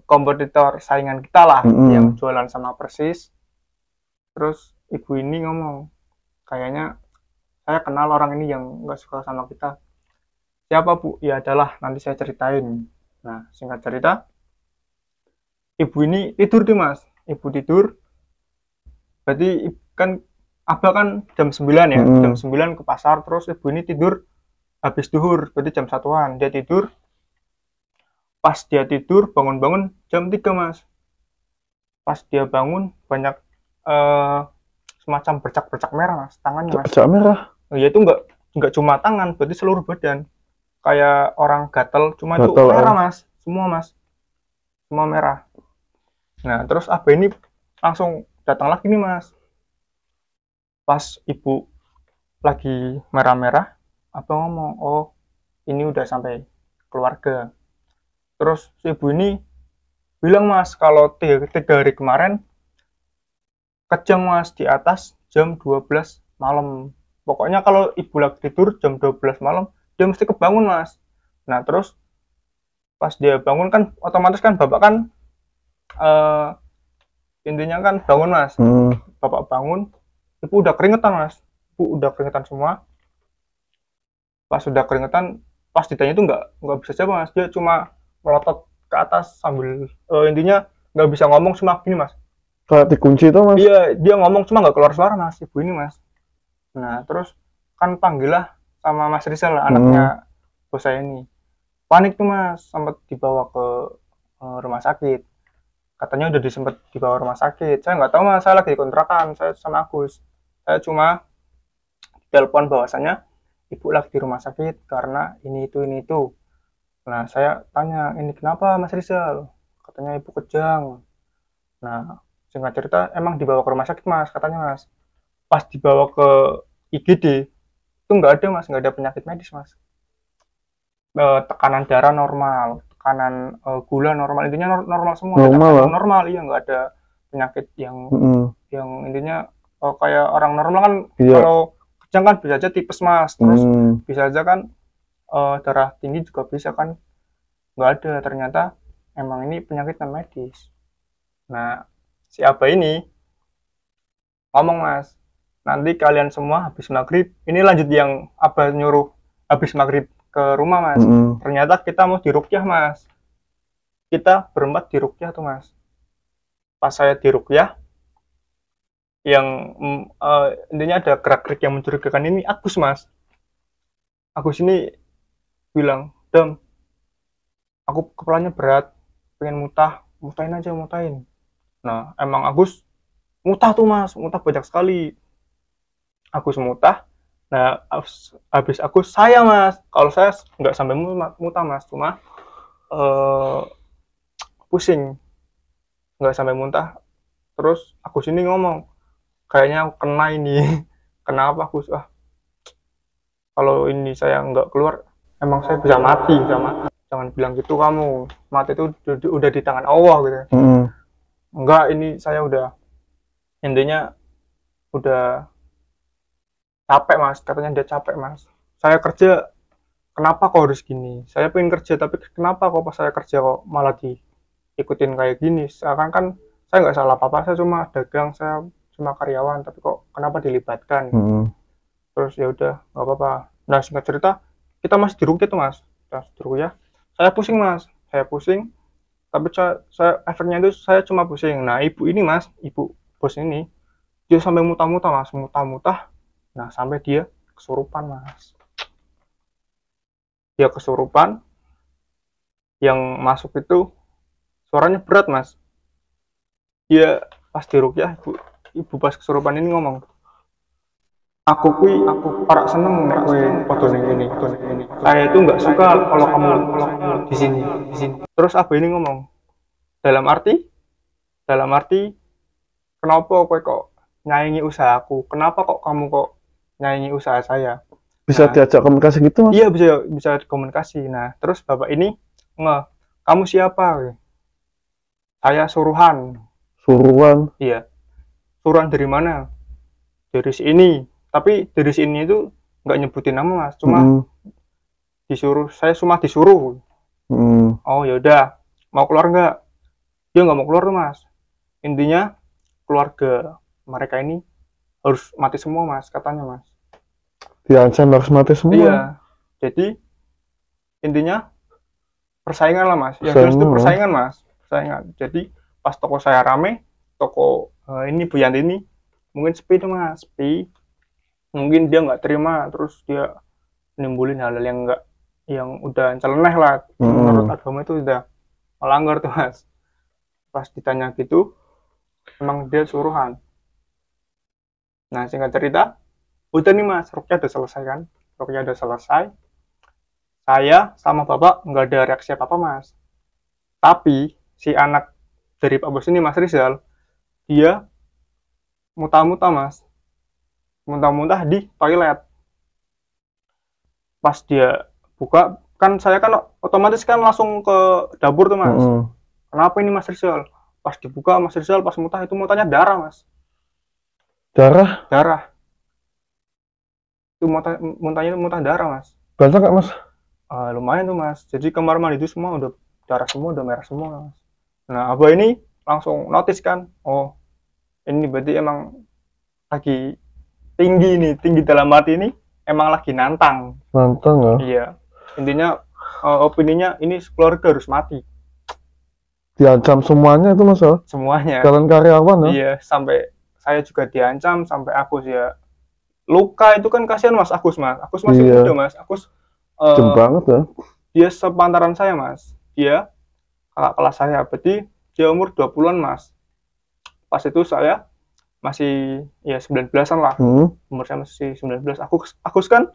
kompetitor saingan kita lah, yang jualan sama Persis. Terus ibu ini ngomong, kayaknya saya kenal orang ini yang nggak suka sama kita. Siapa bu? Ya adalah, nanti saya ceritain. Nah singkat cerita, ibu ini tidur nih mas, ibu tidur. Berarti kan abah kan jam 9 ya, jam 9 ke pasar, terus ibu ini tidur habis duhur, berarti jam 1-an dia tidur. Pas dia tidur bangun-bangun jam 3 mas. Pas dia bangun banyak semacam bercak-bercak merah mas, tangannya mas. Bercak merah? Ya itu nggak cuma tangan, berarti seluruh badan. Kayak orang gatel, cuma gatel, itu merah mas, semua mas, semua merah. Nah terus abah ini langsung datang lagi nih mas. Pas ibu lagi merah-merah, abah ngomong, oh ini udah sampai keluarga. Terus si ibu ini bilang mas, kalau 3 hari kemarin kejang mas, di atas jam 12 malam. Pokoknya kalau ibu lagi tidur jam 12 malam, dia mesti kebangun mas. Nah terus pas dia bangun kan otomatis kan bapak kan intinya kan bangun mas. Bapak bangun, ibu udah keringetan mas, ibu udah keringetan semua. Pas udah keringetan, pas ditanya itu nggak bisa jawab mas, dia cuma melotot ke atas sambil intinya nggak bisa ngomong, cuma gini mas, kayak dikunci itu mas. Iya, dia ngomong cuma nggak keluar suara mas, ibu ini mas. Nah terus kan panggil lah sama Mas Rizal lah, anaknya bos saya ini. Panik tuh mas, sempat dibawa ke rumah sakit. Katanya udah sempat dibawa rumah sakit. Saya nggak tahu mas, saya lagi kontrakan, saya sama Agus. Saya cuma telepon bahwasannya ibu lagi di rumah sakit karena ini itu. Nah saya tanya, ini kenapa Mas Rizal? Katanya ibu kejang. Nah singkat cerita emang dibawa ke rumah sakit mas, katanya mas. Pas dibawa ke IGD itu nggak ada mas, nggak ada penyakit medis mas. Tekanan darah normal, tekanan gula normal, intinya normal semua. Normal iya, nggak ada penyakit yang intinya kayak orang normal kan. Kalau kejang kan bisa aja tipes mas, terus bisa aja kan darah tinggi juga bisa kan. Nggak ada, ternyata emang ini penyakit non medis. Nah si abah ini ngomong mas, nanti kalian semua habis maghrib, ini lanjut yang abah nyuruh habis maghrib ke rumah mas. Ternyata kita mau diruqyah mas, kita berempat diruqyah tuh mas. Pas saya diruqyah, yang intinya ada gerak-gerik yang mencurigakan ini Agus mas. Agus ini bilang, Dam, aku kepalanya berat, pengen mutahin aja, mutahin. Nah emang Agus mutah tuh mas, mutah banyak sekali. Agus mutah, Nah, habis aku saya mas, kalau saya nggak sampai muntah mas, cuma pusing, nggak sampai muntah. Terus aku sini ngomong, kayaknya aku kena ini. Kenapa aku kalau ini saya nggak keluar, emang saya bisa mati, jangan bilang gitu kamu, mati itu udah di tangan Allah gitu. Enggak, ini saya udah, intinya udah capek mas, katanya dia capek mas. Saya kerja, kenapa kok harus gini? Saya pengen kerja, tapi kenapa kok pas saya kerja kok malah diikutin kayak gini? Seakan kan saya nggak salah apa-apa, saya cuma dagang, saya cuma karyawan, tapi kok kenapa dilibatkan? Terus ya udah, nggak apa-apa. Nah singkat cerita, kita masih di Rukia tuh mas, kita di Rukia. Saya pusing mas, saya pusing, tapi saya efeknya itu saya cuma pusing. Nah ibu ini mas, ibu bos ini, dia sampai muntah-muntah mas, muntah-muntah. Nah sampai dia kesurupan mas, dia kesurupan. Yang masuk itu suaranya berat mas. Dia pas di Rukia, ibu pas kesurupan ini ngomong, aku parak seneng nek kowe foto ini. Saya itu nggak suka kalau kamu di sini. Terus apa ini ngomong, dalam arti kenapa kowe kok nyaingi usahaku, kenapa kok kamu kok nyaingi usaha saya? Bisa diajak komunikasi gitu mas? Iya, bisa komunikasi. Nah terus bapak ini kamu siapa? Saya suruhan. Iya, suruhan dari mana? Dari sini. Tapi dari sini itu nggak nyebutin nama mas, cuma saya cuma disuruh. Oh yaudah, mau keluar nggak? Dia nggak mau keluar tuh mas. Intinya keluarga mereka ini harus mati semua mas, katanya mas. Diancam harus mati semua? Iya, jadi intinya persaingan lah mas, yang jelas itu persaingan mas, persaingan. Jadi pas toko saya rame, toko ini Bu Yanti ini mungkin sepi tuh mas, sepi. Mungkin dia nggak terima, terus dia nimbulin hal-hal yang udah nyeleneh lah, menurut agama itu udah melanggar tuh mas. Pas ditanya gitu, emang dia suruhan. Nah singkat cerita, udah nih mas, Rukia udah selesai kan, Rukia udah selesai. Saya sama bapak nggak ada reaksi apa-apa mas. Tapi si anak dari Pak Bos ini Mas Rizal, dia muntah-muntah mas, muntah-muntah di toilet. Pas dia buka, kan saya kan otomatis kan langsung ke dapur tuh mas. Kenapa ini Mas Rizal? Pas dibuka Mas Rizal pas muntah itu muntahnya darah mas. Darah itu muntahnya muntah darah mas. Banyak nggak mas? Lumayan tuh mas. Jadi kamar mandi itu semua udah darah semua, udah merah semua mas. Nah abah ini langsung notice kan, oh ini berarti emang lagi tinggi dalam hati ini, emang lagi nantang ya? Iya, intinya opininya ini keluarga harus mati. Diancam semuanya itu mas? Semuanya, kalian karyawan ya? Iya, sampai saya juga diancam, sampai Agus ya luka. Itu kan kasihan mas Agus masih muda mas, Agus jem banget ya. Dia sepantaran saya mas, dia kakak kelas saya, berarti dia umur 20-an mas. Pas itu saya masih ya 19-an lah, umur saya masih 19. Agus kan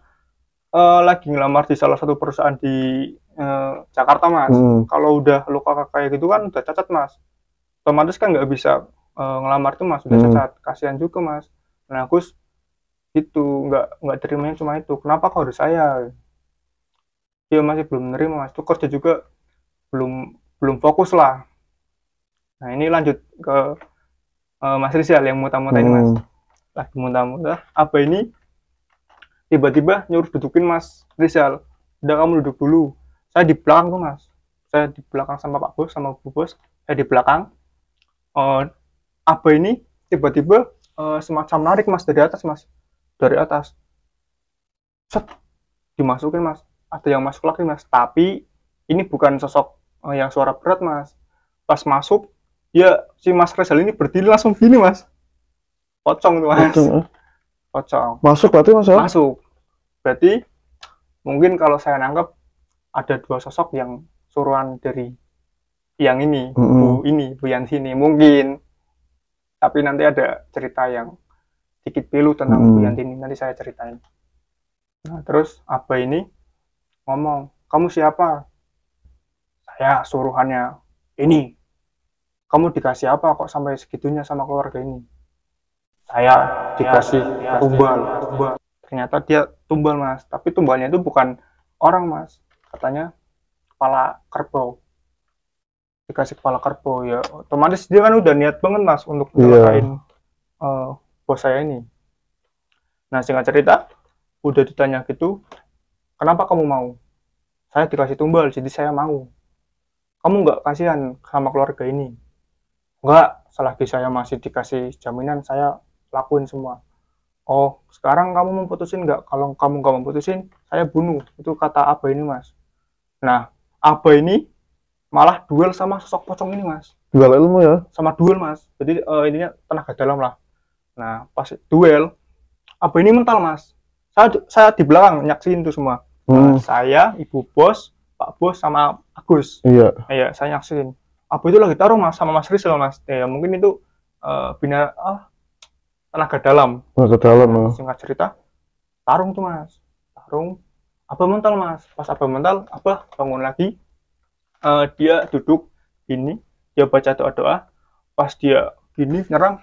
lagi ngelamar di salah satu perusahaan di Jakarta mas. Kalau udah luka kayak gitu kan udah cacat mas, otomatis kan nggak bisa ngelamar tuh mas, udah cacat. Kasihan juga mas. Nah Agus itu nggak terimanya cuma itu, kenapa kok harus saya? Dia masih belum menerima mas, tuh kerja juga belum fokus lah. Nah ini lanjut ke Mas Rizal yang muntah-muntah ini mas. Lagi muntah-muntah, apa ini tiba-tiba nyuruh dudukin Mas Rizal, udah kamu duduk dulu. Saya di belakang tuh mas, saya di belakang sama Pak Bos sama Bu Bos, saya di belakang. Apa ini tiba-tiba semacam narik mas dari atas mas, dari atas set, dimasukin mas. Ada yang masuk lagi mas, tapi ini bukan sosok yang suara berat mas. Pas masuk, ya si Mas Rizal ini berdiri langsung gini mas, pocong tuh mas. Pocong masuk berarti mas? Masuk berarti mungkin kalau saya nangkep ada dua sosok yang suruhan dari yang ini, Bu Yanti ini mungkin. Tapi nanti ada cerita yang sedikit pilu tentang Bu Yanti ini, nanti saya ceritain. Nah terus Abah ini ngomong, kamu siapa? Saya suruhannya ini. Kamu dikasih apa kok sampai segitunya sama keluarga ini? Saya dikasih tumbal. Ternyata dia tumbal mas, tapi tumbalnya itu bukan orang mas, katanya kepala kerbau. Dikasih kepala kerbau, ya otomatis dia kan udah niat banget mas untuk nyelakain bos saya ini. Nah singkat cerita, udah ditanya gitu, kenapa kamu mau? Saya dikasih tumbal, jadi saya mau. Kamu nggak kasihan sama keluarga ini? Nggak, selagi saya masih dikasih jaminan, saya lakuin semua. Oh, sekarang kamu mau putusin nggak? Kalau kamu nggak mau putusin, saya bunuh. Itu kata Abah ini, Mas. Nah, Abah ini malah duel sama sosok pocong ini, Mas. Duel ilmu ya? Sama duel, Mas. Jadi ininya tenaga dalam lah. Nah, pas duel, Abah ini mental, Mas. Saya di belakang nyaksiin itu semua. Saya, Ibu Bos, Pak Bos, sama Agus. Iya. Iya, saya nyaksiin. Abah itu lagi taruh, Mas, sama Mas Rizal, Mas. Ya, mungkin itu tenaga dalam. Singkat cerita, tarung tuh mas, tarung. Abah mental mas, pas Abah mental, Abah bangun lagi. Dia duduk gini, dia baca doa-doa. Pas dia gini nyerang,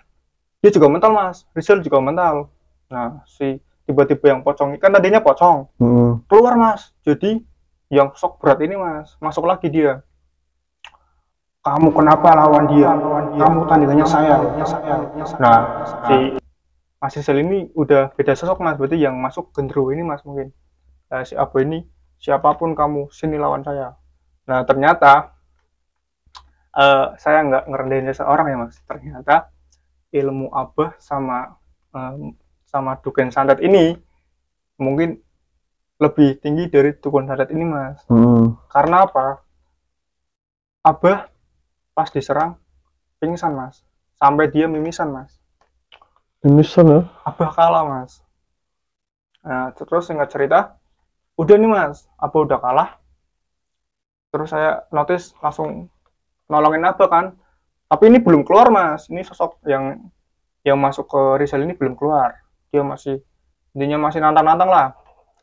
dia juga mental mas, Rizal juga mental. Nah si tiba-tiba yang pocong, kan tadinya pocong, keluar mas. Jadi yang sok berat ini mas, masuk lagi dia. Kamu kenapa lawan dia? Kamu tandingannya saya. Nah si Mas Rizal ini udah beda sosok mas, berarti yang masuk gendro ini mas mungkin. Nah, si Abah ini, siapapun kamu, sini lawan saya. Nah ternyata saya nggak ngerendahin seseorang ya mas. Ternyata ilmu Abah sama dukun santet ini mungkin lebih tinggi dari dukun santet ini mas. Karena apa? Abah pas diserang pingsan mas, sampai dia mimisan mas. Mimisan ya? Abah kalah mas. Nah terus singkat cerita, udah nih mas, Abah udah kalah. Terus saya notice langsung nolongin Abah kan. Tapi ini belum keluar mas, ini sosok yang masuk ke Rizal ini belum keluar. Dia masih, intinya masih nantang-nantang lah.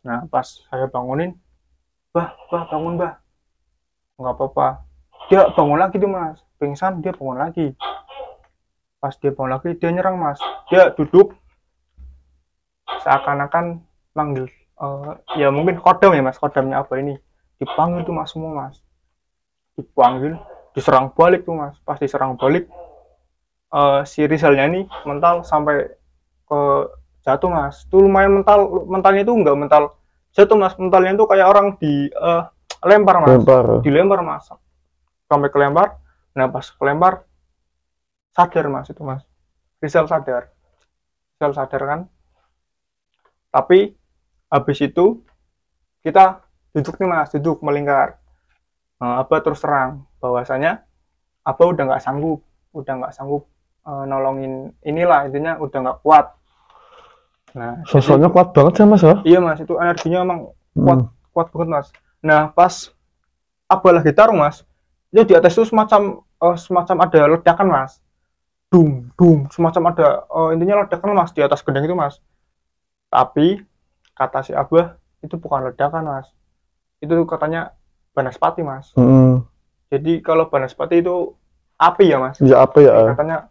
Nah pas saya bangunin, bah bangun bah, nggak apa-apa. Dia bangun lagi tuh mas, pingsan dia bangun lagi. Pas dia bangun lagi, dia nyerang mas. Dia duduk, seakan-akan manggil, ya mungkin kodam ya mas, kodamnya apa ini. Dipanggil tuh mas semua mas. Dipanggil, diserang balik tuh mas. Pas diserang balik, si Rizalnya ini mental sampai ke jatuh mas. Itu lumayan mentalnya itu nggak mental jatuh mas. Mentalnya itu kayak orang di lempar mas. Dilempar mas. Sampai kelempar. Nah pas kelempar, sadar mas itu mas, Rizal sadar kan. Tapi habis itu kita duduk nih mas, duduk melingkar. Abah terus terang bahwasanya Abah udah nggak sanggup nolongin inilah, intinya udah nggak kuat. Nah sosoknya kuat banget ya mas ya? Iya mas, itu energinya emang kuat banget mas. Nah pas Abah lagi taruh mas, itu di atas itu semacam ada ledakan mas. Dum, semacam ada intinya ledakan mas di atas gendang itu mas. Tapi kata si Abah itu bukan ledakan mas, itu katanya banaspati mas. Jadi kalau banaspati itu api ya mas. Ya api ya. Katanya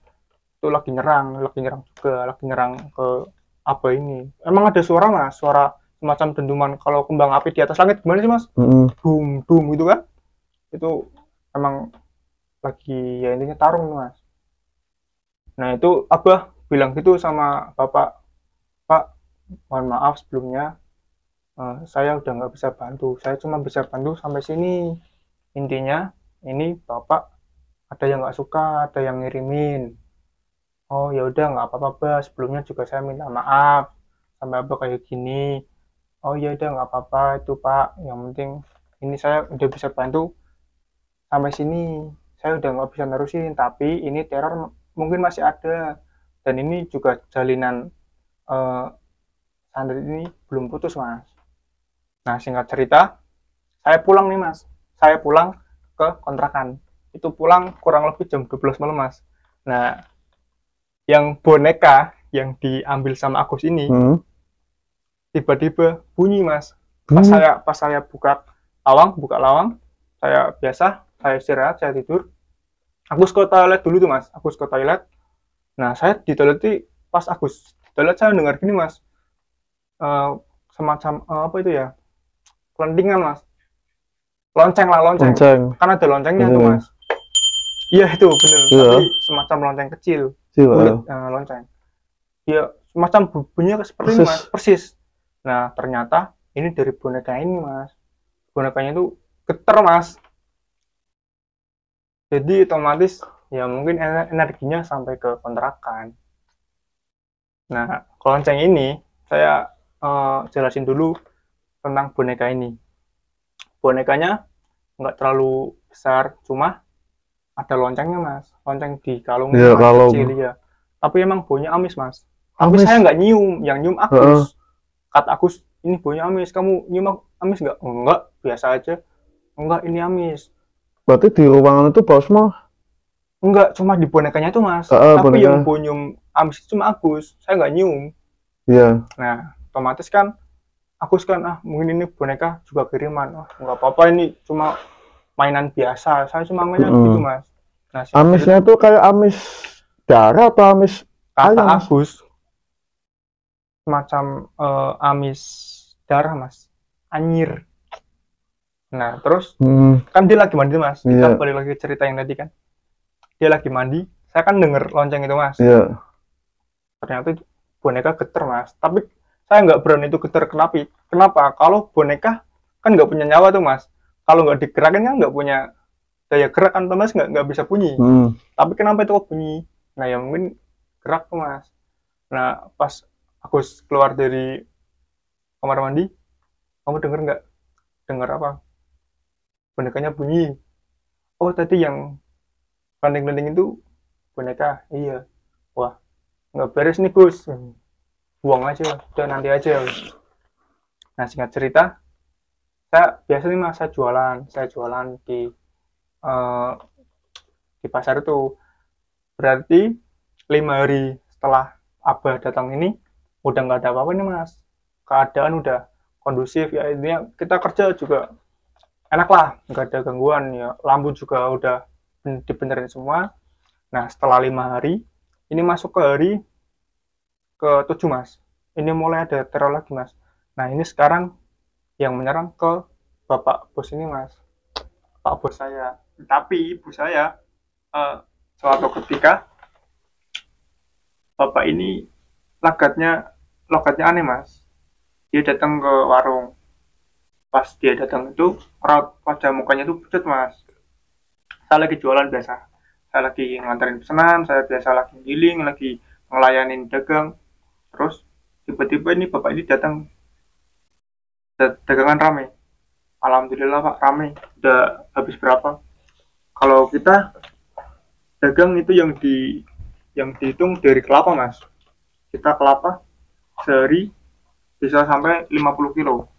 itu lagi nyerang juga, lagi nyerang ke Abah ini. Emang ada suara mas, suara semacam dentuman kalau kembang api di atas langit, gimana sih mas? Dum gitu kan. Itu emang lagi ya intinya tarung mas. Nah itu Abah bilang gitu sama bapak, Pak mohon maaf sebelumnya, saya udah nggak bisa bantu, saya cuma bisa bantu sampai sini. Intinya ini bapak ada yang nggak suka, ada yang ngirimin. Oh ya udah nggak apa-apa bah, sebelumnya juga saya minta maaf sampai Abah kayak gini. Oh ya udah nggak apa-apa itu pak, yang penting ini saya udah bisa bantu sampai sini, saya udah nggak bisa nerusin, tapi ini teror mungkin masih ada, dan ini juga jalinan santet ini belum putus mas. Nah singkat cerita, saya pulang nih mas, saya pulang ke kontrakan. Itu pulang kurang lebih jam 12 malam mas. Nah yang boneka yang diambil sama Agus ini tiba-tiba bunyi mas. Pas saya buka lawang, saya istirahat, saya tidur. Aku ke toilet dulu tuh mas, aku ke toilet. Nah saya di toilet pas aku di toilet saya dengar gini mas, semacam apa itu ya, kelentingan mas, lonceng, kan ada loncengnya tuh mas. Iya itu bener, tapi semacam lonceng kecil, lonceng. Iya semacam bunyinya seperti ini mas, persis. Nah ternyata ini dari boneka ini mas, bonekanya itu getar mas. Jadi otomatis ya mungkin energinya sampai ke kontrakan. Nah lonceng ini saya jelasin dulu tentang boneka ini. Bonekanya nggak terlalu besar, cuma ada loncengnya mas, lonceng di kalungnya kecil ya. Tapi emang baunya amis mas. Tapi saya nggak nyium, yang nyium Agus. Kata Agus, ini baunya amis, kamu nyium amis nggak? Enggak, biasa aja. Enggak, ini amis. Berarti di ruangan itu bau semua? Enggak, cuma di bonekanya itu mas. Tapi boneka yang bau nyium amis itu cuma Agus, saya nggak nyium. Iya. Nah, otomatis kan Agus kan, mungkin ini boneka juga kiriman. Nggak apa-apa, ini cuma mainan biasa. Saya cuma mainan gitu mas. Nah, amisnya itu kayak amis darah atau amis kata Agus semacam amis darah mas, anyir. Nah terus kan dia lagi mandi mas, kita balik lagi cerita yang tadi kan, dia lagi mandi, saya kan denger lonceng itu mas. Ternyata itu boneka getar mas, tapi saya nggak berani itu getar. Kenapa? Kalau boneka kan nggak punya nyawa tuh mas, kalau nggak digerakin kan nggak punya daya gerak kan, mas nggak bisa bunyi. Tapi kenapa itu kok bunyi? Nah ya mungkin gerak tuh mas. Nah pas aku keluar dari kamar mandi, kamu denger nggak? Denger apa? Bonekanya bunyi. Oh tadi yang landing-landing itu boneka. Iya. Wah nggak beres nih Gus, buang aja, udah nanti aja. Nah singkat cerita, saya biasa nih mas, saya jualan di pasar itu. Berarti 5 hari setelah Abah datang ini udah nggak ada apa-apa nih mas, keadaan udah kondusif ya, intinya kita kerja juga enak lah, nggak ada gangguan ya, lampu juga udah dibenerin semua. Nah setelah 5 hari ini masuk ke hari ke-7 mas, ini mulai ada teror lagi mas. Nah ini sekarang yang menyerang ke bapak bos ini mas, pak bos saya. Tapi ibu saya suatu ketika bapak ini logatnya aneh mas. Dia datang ke warung, pas dia datang itu raut wajah mukanya itu pucat mas. Saya lagi jualan biasa, saya lagi nganterin pesanan, saya biasa lagi giling, lagi ngelayanin dagang. Terus tiba-tiba ini bapak ini datang, dagangan rame. Alhamdulillah pak, rame. Udah habis berapa? Kalau kita dagang itu yang dihitung dari kelapa mas. Kita kelapa sehari bisa sampai 50 kilo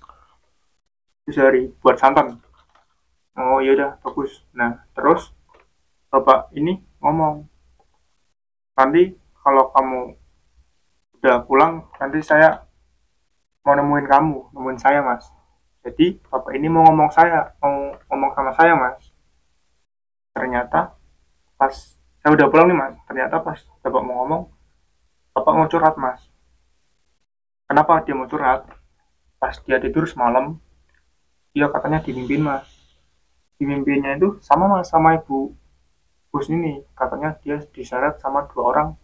sehari buat santan. Oh iya udah bagus. Nah terus bapak ini ngomong, nanti kalau kamu udah pulang nanti saya mau nemuin saya mas. Jadi bapak ini mau ngomong sama saya mas. Ternyata pas saya udah pulang nih mas, ternyata pas bapak mau ngomong, bapak mau curhat mas. Kenapa dia mau curhat? Pas dia tidur semalam, dia katanya dimimpin mas. Dimimpinya itu sama mas, sama ibu bos ini. Katanya dia diseret sama 2 orang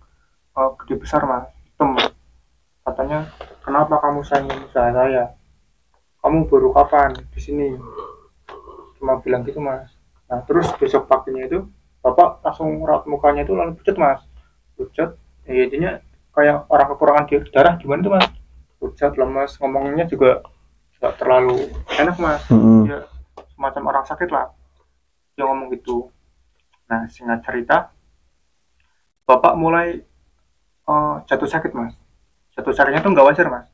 gede besar mas, hitam. Katanya, kenapa kamu sayangin usaha saya? Kamu baru kapan di sini? Cuma bilang gitu mas. Nah terus besok paginya itu bapak langsung raut mukanya itu lalu pucat mas. Pucat, ya intinya kayak orang kekurangan darah gimana tuh mas? Pucat, lemas, ngomongnya juga gak terlalu enak mas. Dia semacam orang sakit lah, dia ngomong gitu. Nah singkat cerita, bapak mulai jatuh sakit mas. Jatuh sakitnya tuh nggak wajar mas.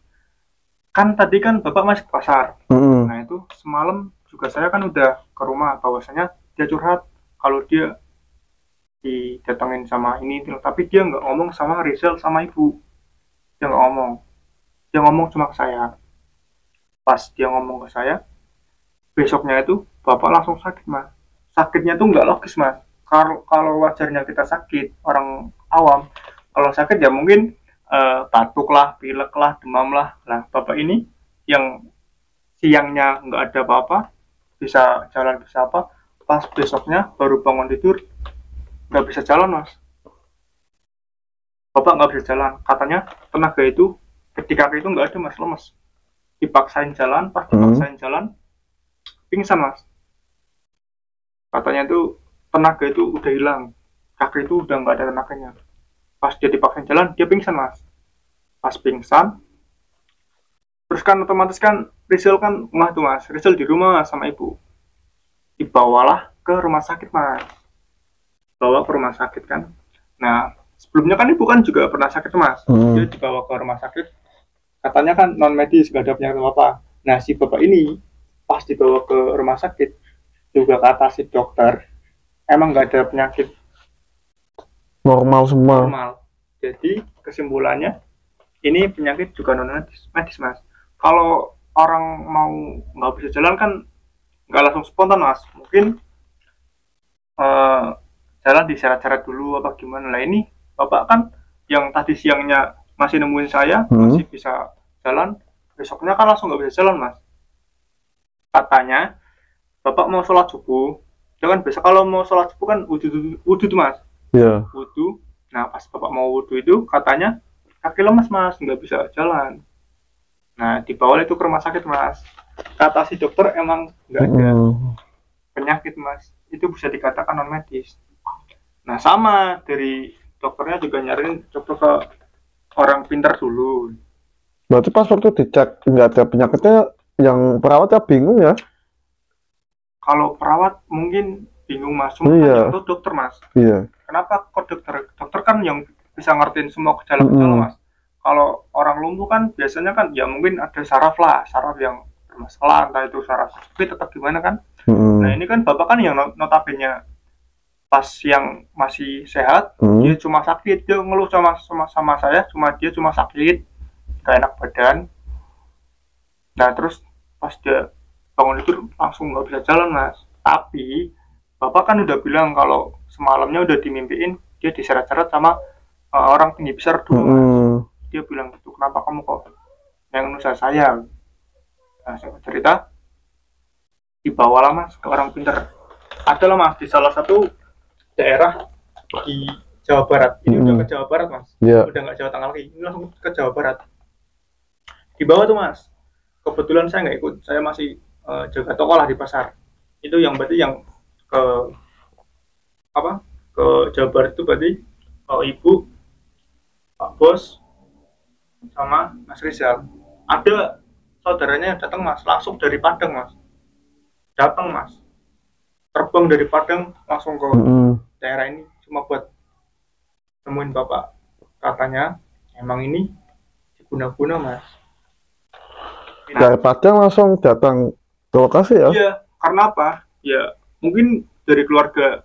Kan tadi kan bapak masih ke pasar. Nah itu semalam juga saya kan udah ke rumah, bahwasanya dia curhat kalau dia didatengin sama ini, tapi dia nggak ngomong sama Rizal sama ibu. Dia nggak ngomong, dia ngomong cuma ke saya. Pas dia ngomong ke saya, besoknya itu bapak langsung sakit mas. Sakitnya tuh nggak logis mas. Kalau wajarnya kita sakit, orang awam kalau sakit ya mungkin batuk lah, pilek lah, demam lah. Nah bapak ini yang siangnya nggak ada apa-apa, bisa jalan bisa apa, pas besoknya baru bangun tidur nggak bisa jalan mas. Bapak nggak bisa jalan, katanya tenaga itu ketika itu nggak ada mas, lemes. Dipaksain jalan, pas dipaksain jalan pingsan mas. Katanya tuh tenaga itu udah hilang, kaki itu udah nggak ada tenaganya. Pas dia dipaksain jalan dia pingsan mas. Pas pingsan terus kan otomatis kan Rizal kan rumah tuh mas, Rizal di rumah sama ibu, dibawalah ke rumah sakit mas, bawa ke rumah sakit kan. Nah sebelumnya kan ibu kan juga pernah sakit mas, dia dibawa ke rumah sakit, katanya kan non medis gak ada penyakit apa. Nah si bapak ini pas dibawa ke rumah sakit juga kata si dokter emang gak ada penyakit, normal semua. Normal. Jadi kesimpulannya ini penyakit juga non medis mas. Kalau orang mau nggak bisa jalan kan nggak langsung spontan mas, mungkin jalan diseret-seret dulu apa gimana. Lah ini bapak kan yang tadi siangnya masih nemuin saya masih bisa jalan, besoknya kan langsung nggak bisa jalan mas. Katanya bapak mau sholat subuh, jangan biasa kalau mau sholat subuh kan wudhu tuh mas. Iya. Wudhu. Nah pas bapak mau wudhu itu katanya kaki lemas mas, nggak bisa jalan. Nah dibawa itu ke rumah sakit mas. Kata si dokter emang nggak ada penyakit mas, itu bisa dikatakan non medis. Nah sama dari dokternya juga nyariin coba ke orang pintar dulu. Berarti pas waktu dicek nggak ada penyakitnya, yang perawatnya bingung ya? Kalau perawat mungkin bingung mas, cuma kan itu dokter mas. Iya. Kenapa kok dokter? Dokter kan yang bisa ngertiin semua gejala-gejala mas. Kalau orang lumpuh kan biasanya kan ya mungkin ada saraf lah, saraf yang bermasalah, entah itu saraf tapi tetap gimana kan. Nah ini kan bapak kan yang notabene pas yang masih sehat, dia cuma sakit, dia ngeluh sama saya, dia cuma sakit, gak enak badan. Nah terus pas dia bangun itu langsung nggak bisa jalan mas. Tapi bapak kan udah bilang kalau semalamnya udah dimimpiin dia diseret-seret sama orang tinggi besar dulu mas. Dia bilang gitu, kenapa kamu kok yang nusa saya? Nah saya cerita, dibawalah mas ke orang pintar. Adalah mas di salah satu daerah di Jawa Barat. Ini udah ke Jawa Barat mas, udah nggak Jawa Tengah lagi, ini langsung ke Jawa Barat. Dibawa tuh mas. Kebetulan saya nggak ikut, saya masih jaga toko lah di pasar. Itu yang berarti yang ke Jawa Barat itu berarti ibu, Pak Bos, sama Mas Rizal. Ada saudaranya yang datang mas, langsung dari Padang mas, datang mas, terbang dari Padang langsung ke daerah ini cuma buat nemuin bapak. Katanya emang ini diguna-guna mas. Dari Padang langsung datang ke lokasi ya? Iya, karena apa? Ya mungkin dari keluarga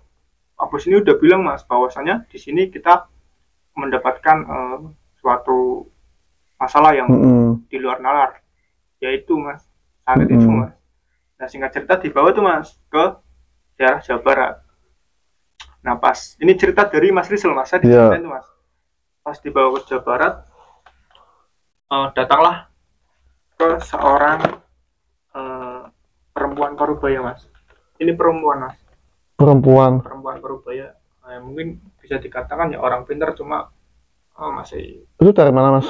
Pak Bos ini udah bilang mas bahwasanya di sini kita mendapatkan suatu masalah yang di luar nalar, yaitu mas sakit itu mas. Nah singkat cerita dibawa tuh mas ke daerah Jawa Barat. Nah pas ini cerita dari Mas Rizal mas, saya diceritain tuh mas. Pas dibawa ke Jawa Barat, datanglah ke seorang perempuan Parubaya mas. Ini perempuan mas. Perempuan Parubaya, mungkin bisa dikatakan ya orang pintar, cuma masih. Itu dari mana mas?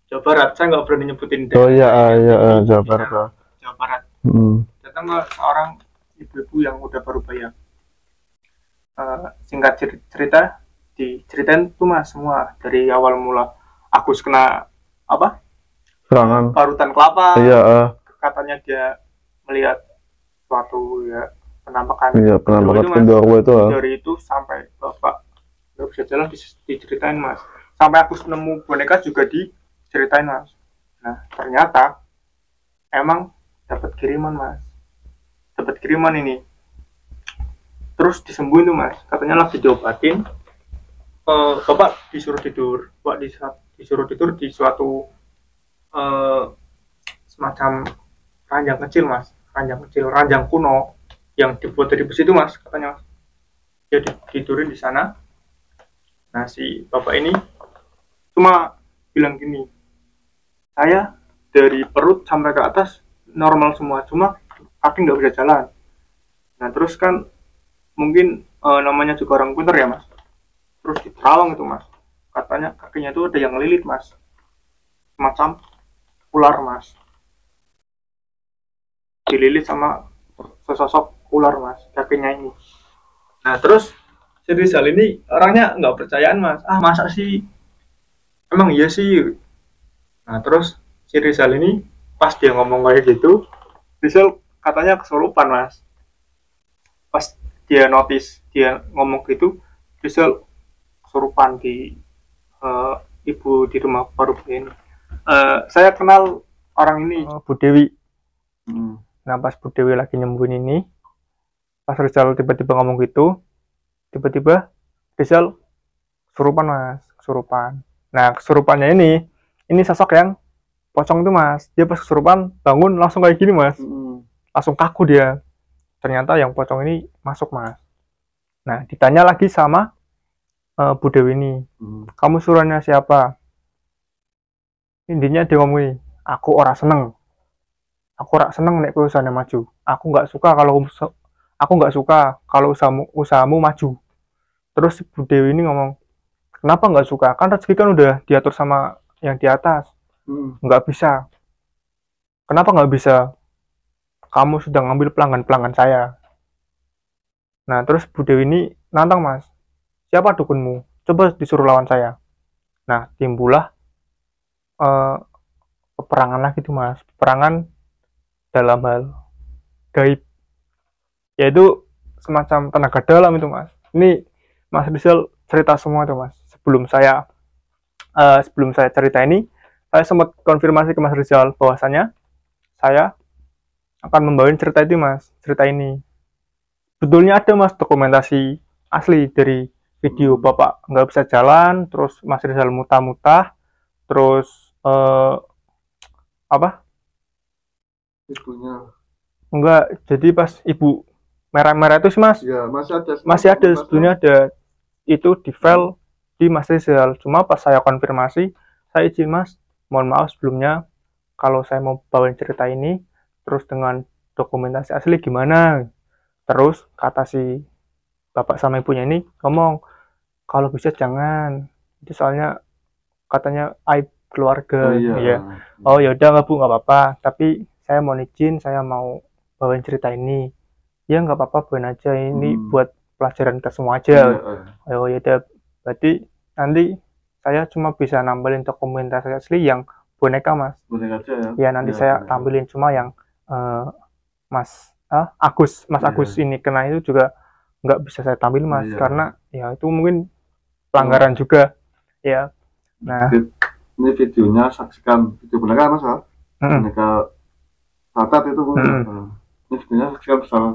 Jawa Barat, saya nggak berani nyebutin. Oh iya, Jawa Barat. Jawa Barat. Datang ke seorang ibu-ibu yang udah Parubaya. Singkat cerita, diceritain tuh mas semua dari awal mula. Agus kena apa? Serangan. Parutan kelapa. Iya. Katanya dia melihat suatu ya penampakan. Iya, penampakan genderuwo itu. Dari itu sampai bapak nggak bisa jalan diceritain mas. Sampai Agus nemu boneka juga diceritain mas. Nah ternyata emang dapat kiriman mas, dapat kiriman ini. Terus disembuhin tuh mas, katanya lagi diobatin. Bapak disuruh tidur, disuruh tidur di suatu semacam ranjang kecil mas, ranjang kuno yang dibuat dari besi itu mas, katanya mas. Dia tidurin di sana. Nah si bapak ini cuma bilang gini, saya dari perut sampai ke atas normal semua, cuma kaki nggak bisa jalan. Nah terus kan mungkin namanya juga orang pintar ya mas, terus diterawang itu mas, katanya kakinya itu ada yang lilit mas, semacam ular mas, dililit sama sesosok ular mas kakinya ini. Nah terus si Rizal ini orangnya nggak percayaan mas, masa sih, emang iya sih. Nah terus si Rizal ini pas dia ngomong kayak gitu, Rizal katanya kesurupan mas. Pas dia notice dia ngomong gitu, Rizal kesurupan di ibu di rumah baru ini. Saya kenal orang ini, Bu Dewi. Nah pas Bu Dewi lagi nyembuhin ini, pas Rizal tiba-tiba ngomong gitu, tiba-tiba Rizal kesurupan mas, kesurupan. Nah kesurupannya ini sosok yang pocong itu mas, dia pas kesurupan bangun langsung kayak gini mas, langsung kaku dia. Ternyata yang pocong ini masuk mas. Nah ditanya lagi sama Bu Dewi ini, kamu suruhannya siapa? Intinya dia ngomong, aku ora seneng nek perusahaannya maju. Aku nggak suka kalau usahamu maju. Terus Bu Dewi ini ngomong, kenapa nggak suka? Kan rezeki kan udah diatur sama yang di atas. Nggak bisa. Kenapa nggak bisa? Kamu sudah ngambil pelanggan saya. Nah terus Bu Dewi ini nantang mas, siapa dukunmu? Coba disuruh lawan saya. Nah timbullah peperangan lagi tuh mas, peperangan dalam hal gaib, yaitu semacam tenaga dalam itu mas. Ini Mas Rizal cerita semua tuh mas. Sebelum saya cerita ini, saya sempat konfirmasi ke Mas Rizal bahwasanya saya akan membawain cerita itu mas, cerita ini. Betulnya ada mas dokumentasi asli dari video bapak nggak bisa jalan, terus Mas Rizal muntah-muntah, terus apa? Ibunya enggak, jadi pas ibu merah-merah itu sih mas, ya, masih ada sebetulnya ada itu di file di Mas Rizal. Cuma pas saya konfirmasi, saya izin mas, mohon maaf sebelumnya kalau saya mau bawain cerita ini terus dengan dokumentasi asli gimana. Terus kata si bapak sama ibunya ini ngomong, kalau bisa jangan, itu soalnya katanya aib keluarga. Ya. Oh ya udah nggak bu, nggak apa-apa, tapi saya mau izin, saya mau bawain cerita ini. Ya nggak apa-apa, bawain aja, ini buat pelajaran ke semua aja. Oh ya udah, berarti nanti saya cuma bisa nampilin dokumentasi asli yang boneka mas. Boneka aja ya. Ya nanti saya tampilin, cuma yang Mas Agus ini kena itu juga nggak bisa saya tampil mas, karena ya itu mungkin pelanggaran juga ya. Nah ini videonya, saksikan video boneka mas, boneka catat itu ini videonya, saksikan bersama.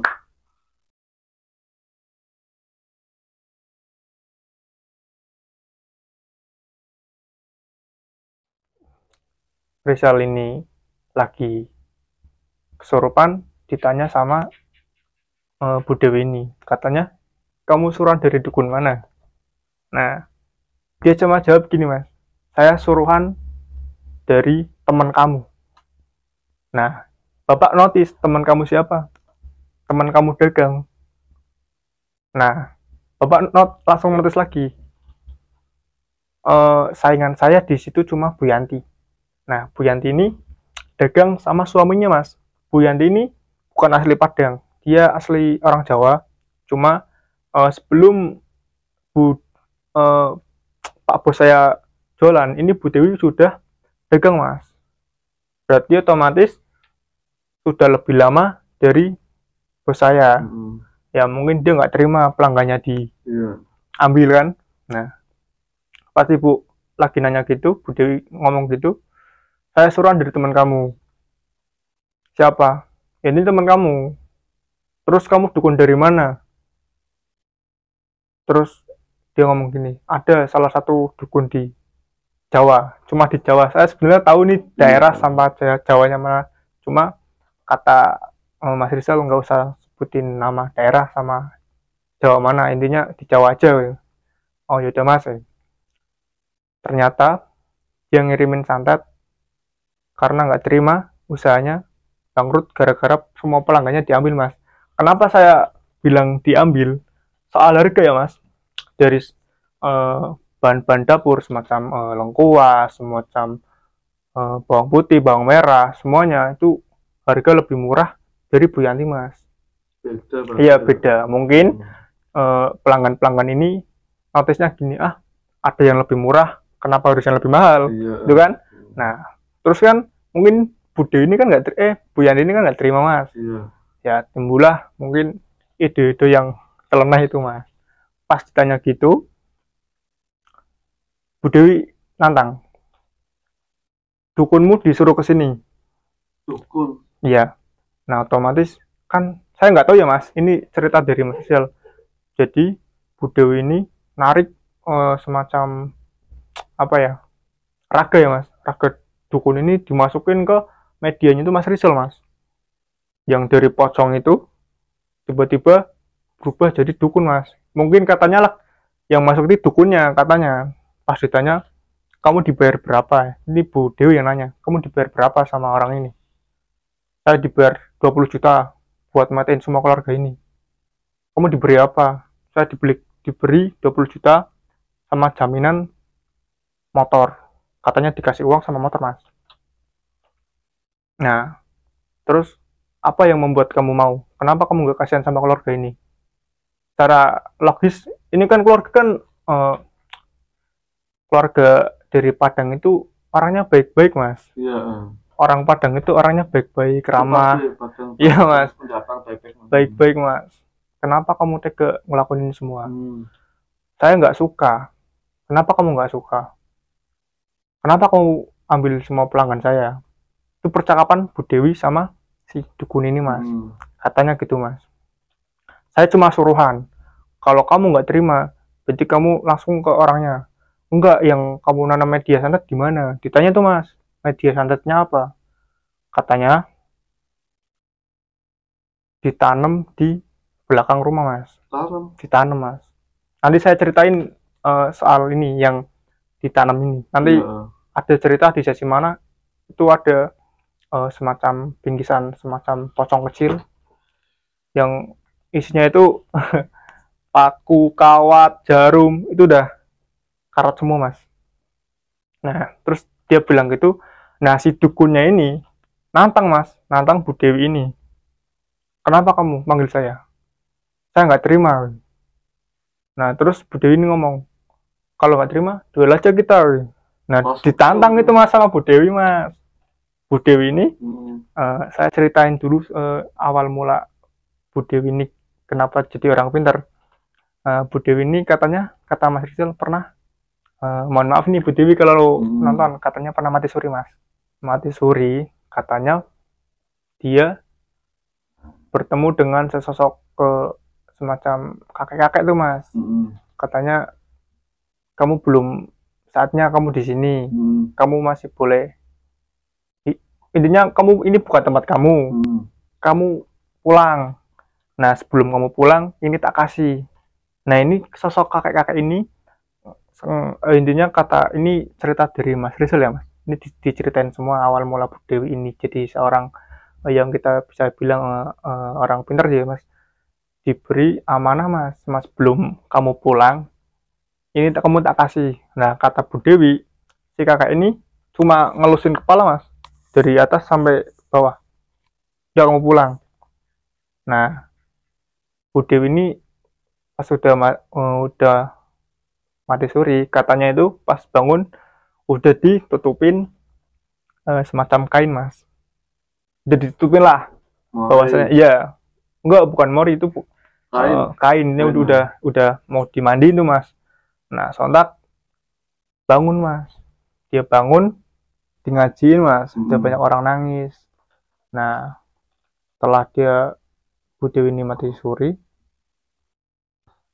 Rizal ini lagi kesurupan, ditanya sama Bu Dewi ini, katanya kamu suruhan dari dukun mana? Nah dia cuma jawab gini mas, saya suruhan dari teman kamu. Nah bapak notice teman kamu siapa? Teman kamu dagang. Nah bapak langsung notice lagi, saingan saya di situ cuma Bu Yanti. Nah Bu Yanti ini dagang sama suaminya mas. Bu Yanti ini bukan asli Padang, dia asli orang Jawa. Cuma sebelum Pak bos saya jualan, ini Bu Dewi sudah dagang mas. Berarti otomatis sudah lebih lama dari bos saya. Ya mungkin dia nggak terima pelanggannya diambil kan. Nah pas ibu lagi nanya gitu, Bu Dewi ngomong gitu, saya suruhan dari teman kamu. Siapa? Ya, ini teman kamu. Terus kamu dukun dari mana? Terus dia ngomong gini, ada salah satu dukun di Jawa, cuma di Jawa. Saya sebenarnya tahu nih daerah sampai Jawanya mana, cuma kata Mas Rizal nggak usah sebutin nama daerah sama Jawa mana, intinya di Jawa aja. Oh yaudah Mas. Ternyata dia ngirimin santet karena nggak terima usahanya bangkrut gara-gara semua pelanggannya diambil Mas. Kenapa saya bilang diambil? Soal harga ya Mas. Dari bahan-bahan dapur semacam lengkuas, semacam bawang putih, bawang merah, semuanya itu harga lebih murah dari Bu Yanti Mas. Beda. Iya beda. Mungkin pelanggan-pelanggan ini notisnya gini, ada yang lebih murah, kenapa harus yang lebih mahal, gitu kan? Nah, terus kan mungkin Bu Yanti ini kan nggak terima Mas. Ya timbullah mungkin ide-ide yang teleneh itu Mas. Pas ditanya gitu, Bu Dewi nantang, dukunmu disuruh ke sini. Dukun? Iya. Nah otomatis kan saya nggak tahu ya Mas, ini cerita dari Mas Rizal. Jadi Bu Dewi ini narik semacam apa ya, raga ya Mas, raga dukun ini dimasukin ke medianya itu Mas Rizal Mas, yang dari pocong itu tiba-tiba berubah jadi dukun Mas. Mungkin katanya lah yang masuk itu dukunnya katanya. Pas ditanya kamu dibayar berapa, ini Bu Dewi yang nanya, kamu dibayar berapa sama orang ini? Saya dibayar 20 juta buat matiin semua keluarga ini. Kamu diberi apa? Saya diberi 20 juta sama jaminan motor. Katanya dikasih uang sama motor Mas. Nah, terus apa yang membuat kamu mau? Kenapa kamu gak kasihan sama keluarga ini? Secara logis, ini kan keluarga kan keluarga dari Padang itu orangnya baik-baik Mas. Iya. Orang Padang itu orangnya baik-baik, ramah. Iya Mas. Baik-baik Mas. Kenapa kamu tega ngelakuin ini semua? Saya nggak suka. Kenapa kamu nggak suka? Kenapa kamu ambil semua pelanggan saya? Itu percakapan Bu Dewi sama si dukun ini Mas. Katanya gitu Mas. Saya cuma suruhan. Kalau kamu nggak terima, berarti kamu langsung ke orangnya. Enggak, yang kamu nanam media santet di mana? Ditanya tuh Mas, media santetnya apa? Katanya ditanam di belakang rumah Mas. Ditanam Mas. Nanti saya ceritain soal ini yang ditanam ini. Nanti ada cerita di sesi mana itu ada semacam bingkisan, semacam pocong kecil yang isinya itu paku, kawat, jarum, itu udah karat semua Mas. Nah terus dia bilang gitu. Nah si dukunnya ini nantang Mas, nantang Bu Dewi ini. Kenapa kamu manggil saya? Saya nggak terima. Nah terus Bu Dewi ini ngomong, kalau nggak terima duel aja kita. Nah ditantang itu Mas sama Bu Dewi Mas. Bu Dewi ini saya ceritain dulu awal mula Bu Dewi ini kenapa jadi orang pintar. Bu Dewi ini katanya, kata Mas Rizal pernah mohon maaf nih Bu Dewi kalau nonton, katanya pernah mati suri Mas. Mati suri katanya dia bertemu dengan sesosok semacam kakek-kakek tuh Mas. Katanya kamu belum saatnya kamu di sini. Kamu masih boleh. Intinya kamu ini bukan tempat kamu. Kamu pulang. Nah sebelum kamu pulang ini tak kasih. Nah ini sosok kakek-kakek ini intinya kata ini cerita dari Mas Rizal ya Mas. Ini diceritain semua awal mula Bu Dewi ini jadi seorang yang kita bisa bilang orang pintar ya Mas. Diberi amanah Mas belum kamu pulang ini kamu tak kasih. Nah kata Bu Dewi si kakak ini cuma ngelusin kepala Mas dari atas sampai bawah, udah kamu pulang. Nah Bu Dewi ini pas udah mati suri katanya itu pas bangun udah ditutupin semacam kain Mas, udah ditutupin lah bahwasanya iya enggak bukan mori itu kainnya udah mau dimandiin tuh Mas. Nah sontak bangun Mas, dia bangun di ngajiin Mas, udah banyak orang nangis. Nah setelah dia Bu Dewi ini mati suri,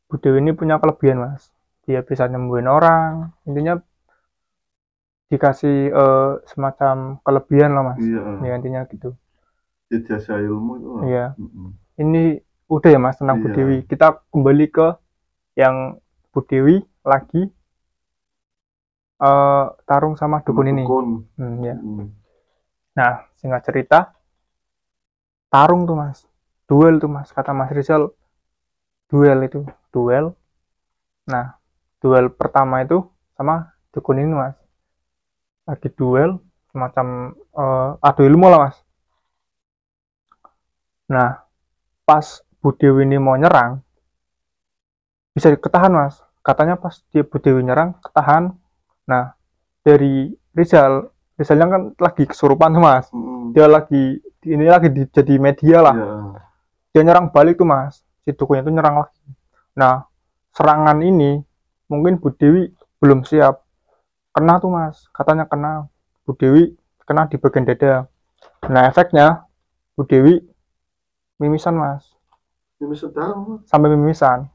Bu Dewi ini punya kelebihan Mas, dia bisa nyembuhin orang, intinya dikasih semacam kelebihan lah Mas. Ya intinya gitu. Jasa ilmu itu. Iya. Ini udah ya Mas tentang Bu Dewi. Kita kembali ke yang Bu Dewi lagi tarung sama dukun ini. Ya. Nah, singkat cerita, tarung tuh Mas, duel tuh Mas, kata Mas Rizal, duel. Nah, duel pertama itu sama dukun ini Mas, lagi duel semacam adu ilmu lah Mas. Nah, pas Bu Dewi ini mau nyerang, bisa ketahan Mas, katanya pas dia Bu Dewi nyerang ketahan. Nah, dari Rizalnya kan lagi kesurupan tuh Mas, dia lagi jadi media lah, dia nyerang balik tuh Mas, si dukunnya itu nyerang lagi. Nah, serangan ini mungkin Bu Dewi belum siap, kena tuh Mas, katanya kena, Bu Dewi kena di bagian dada. Nah, efeknya Bu Dewi mimisan Mas, sampai mimisan.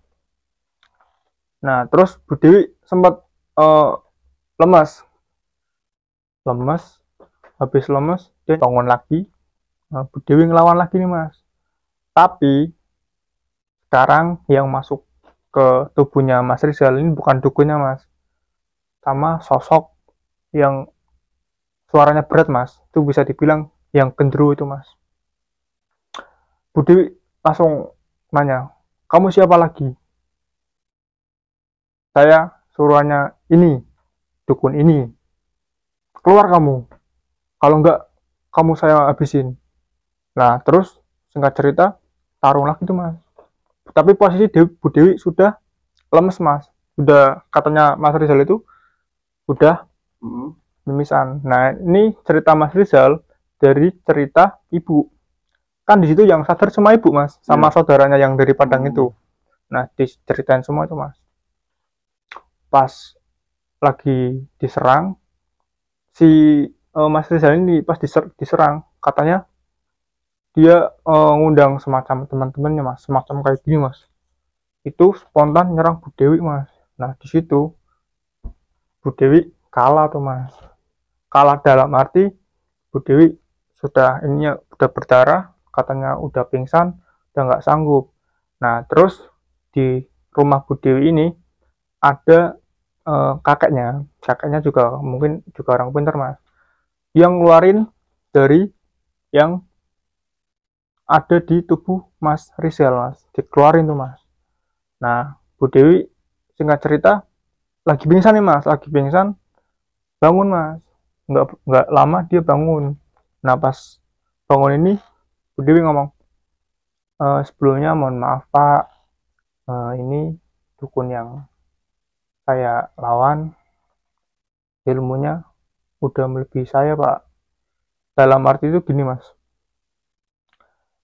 Nah, terus Bu Dewi sempat lemas, habis lemas dia bangun lagi. Nah, Bu Dewi ngelawan lagi nih Mas, tapi sekarang yang masuk ke tubuhnya Mas Rizal ini bukan dukunnya Mas, sama sosok yang suaranya berat Mas, itu bisa dibilang yang gendruwo itu Mas. Bu Dewi langsung nanya, kamu siapa lagi? Saya suruhannya ini, dukun ini, keluar kamu, kalau enggak kamu saya habisin. Nah, terus singkat cerita tarung lagi tuh Mas, tapi posisi Bu Dewi sudah lemes Mas, udah, katanya Mas Rizal itu udah mimisan. Nah, ini cerita Mas Rizal dari cerita ibu, kan di situ yang sadar cuma ibu Mas, sama saudaranya yang dari Padang itu. Nah, diceritain semua itu Mas. Pas lagi diserang, si Mas Rizal ini pas diserang, katanya dia ngundang semacam teman-temannya Mas, semacam kayak gini Mas, itu spontan nyerang Bu Dewi Mas. Nah, di situ Bu Dewi kalah tuh Mas, kalah dalam arti Bu Dewi sudah berdarah, katanya udah pingsan, udah nggak sanggup. Nah, terus di rumah Bu Dewi ini ada kakeknya juga mungkin juga orang pintar Mas, yang ngeluarin dari yang ada di tubuh Mas Rizal Mas, dikeluarin tuh Mas. Nah, Bu Dewi singkat cerita lagi pingsan nih Mas, lagi pingsan, bangun Mas, nggak lama dia bangun. Nah, pas bangun ini Bu Dewi ngomong, sebelumnya mohon maaf Pak, ini dukun yang saya lawan ilmunya udah melebihi saya Pak. Dalam arti itu gini Mas,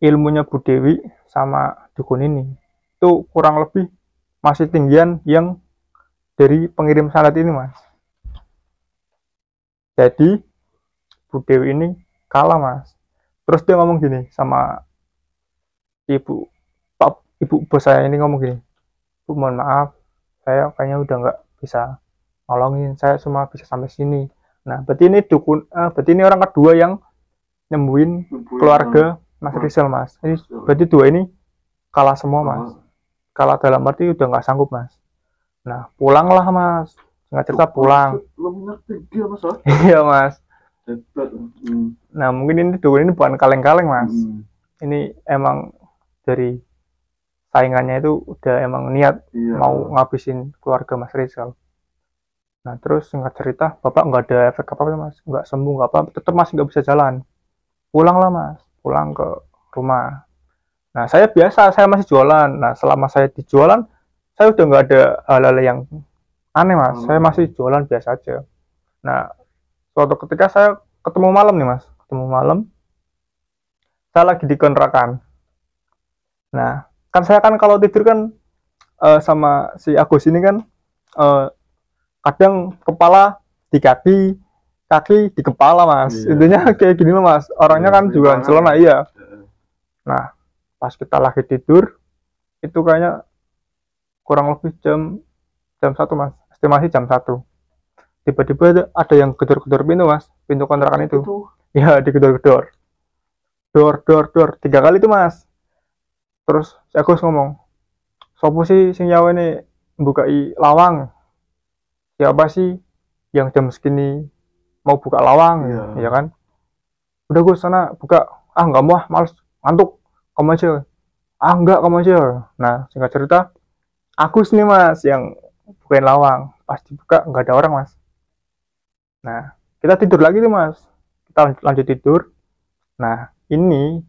ilmunya Bu Dewi sama dukun ini itu kurang lebih masih tinggian yang dari pengirim sanad ini Mas. Jadi Bu Dewi ini kalah Mas. Terus dia ngomong gini sama ibu bos saya ini, ngomong gini, Bu mohon maaf, saya kayaknya udah nggak bisa nolongin, saya cuma bisa sampai sini. Nah, berarti ini orang kedua yang nyembuhin keluarga Mas Rizal Mas. Ini berarti dua ini kalah semua Mas, kalah dalam arti udah nggak sanggup Mas. Nah, pulanglah Mas, nggak cerita pulang. Iya Mas. Nah, mungkin ini dukun ini bukan kaleng-kaleng Mas, ini emang dari saingannya itu udah emang niat mau ngabisin keluarga Mas Rizal. Nah, terus singkat cerita, Bapak nggak ada efek apa-apa Mas, nggak sembuh, nggak apa, tetap masih nggak bisa jalan. Pulanglah Mas, pulang ke rumah. Nah, saya masih jualan. Nah, selama saya di jualan, saya udah nggak ada hal-hal yang aneh Mas, saya masih jualan biasa aja. Nah, suatu ketika saya ketemu malam nih Mas, saya lagi di kontrakan. Nah, kan saya kan kalau tidur kan sama si Agus ini kan kadang kepala di kaki di kepala Mas, intinya kayak gini loh Mas, orangnya kan juga celana. Iya. Nah, pas kita lagi tidur itu kayaknya kurang lebih jam 1 Mas, estimasi jam 1, tiba-tiba ada yang gedor-gedor pintu Mas, pintu kontrakan itu. Ya, digedor-gedor. dor 3 kali tuh mas. Terus si Agus ngomong, sopo sih sing nyawa ini bukai lawang, siapa sih yang jam segini mau buka lawang, ya kan? Udah Gus sana buka, nggak mau, males, ngantuk, kamu aja. Enggak, kamu aja. Nah singkat cerita, Agus nih mas yang bukain lawang, pas dibuka nggak ada orang mas. Nah kita tidur lagi tuh mas, kita lanjut tidur. Nah ini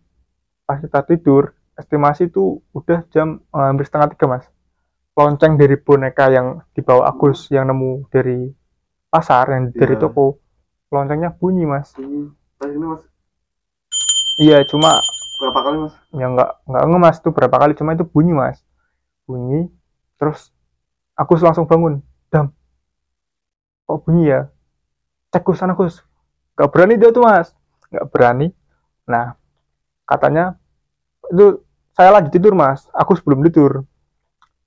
pas kita tidur, estimasi tuh udah jam hampir setengah 3 mas. Lonceng dari boneka yang dibawa Agus yang nemu dari pasar, yang dari toko, loncengnya bunyi mas. Ini mas. Iya, cuma berapa kali mas? Ya nggak ngemas tuh berapa kali, cuma itu bunyi mas. Bunyi, terus Agus langsung bangun. Dam, kok bunyi ya? Cek Gus sana Gus. Gak berani dia tuh mas, nggak berani. Nah, katanya itu saya lanjut tidur mas, Agus belum tidur.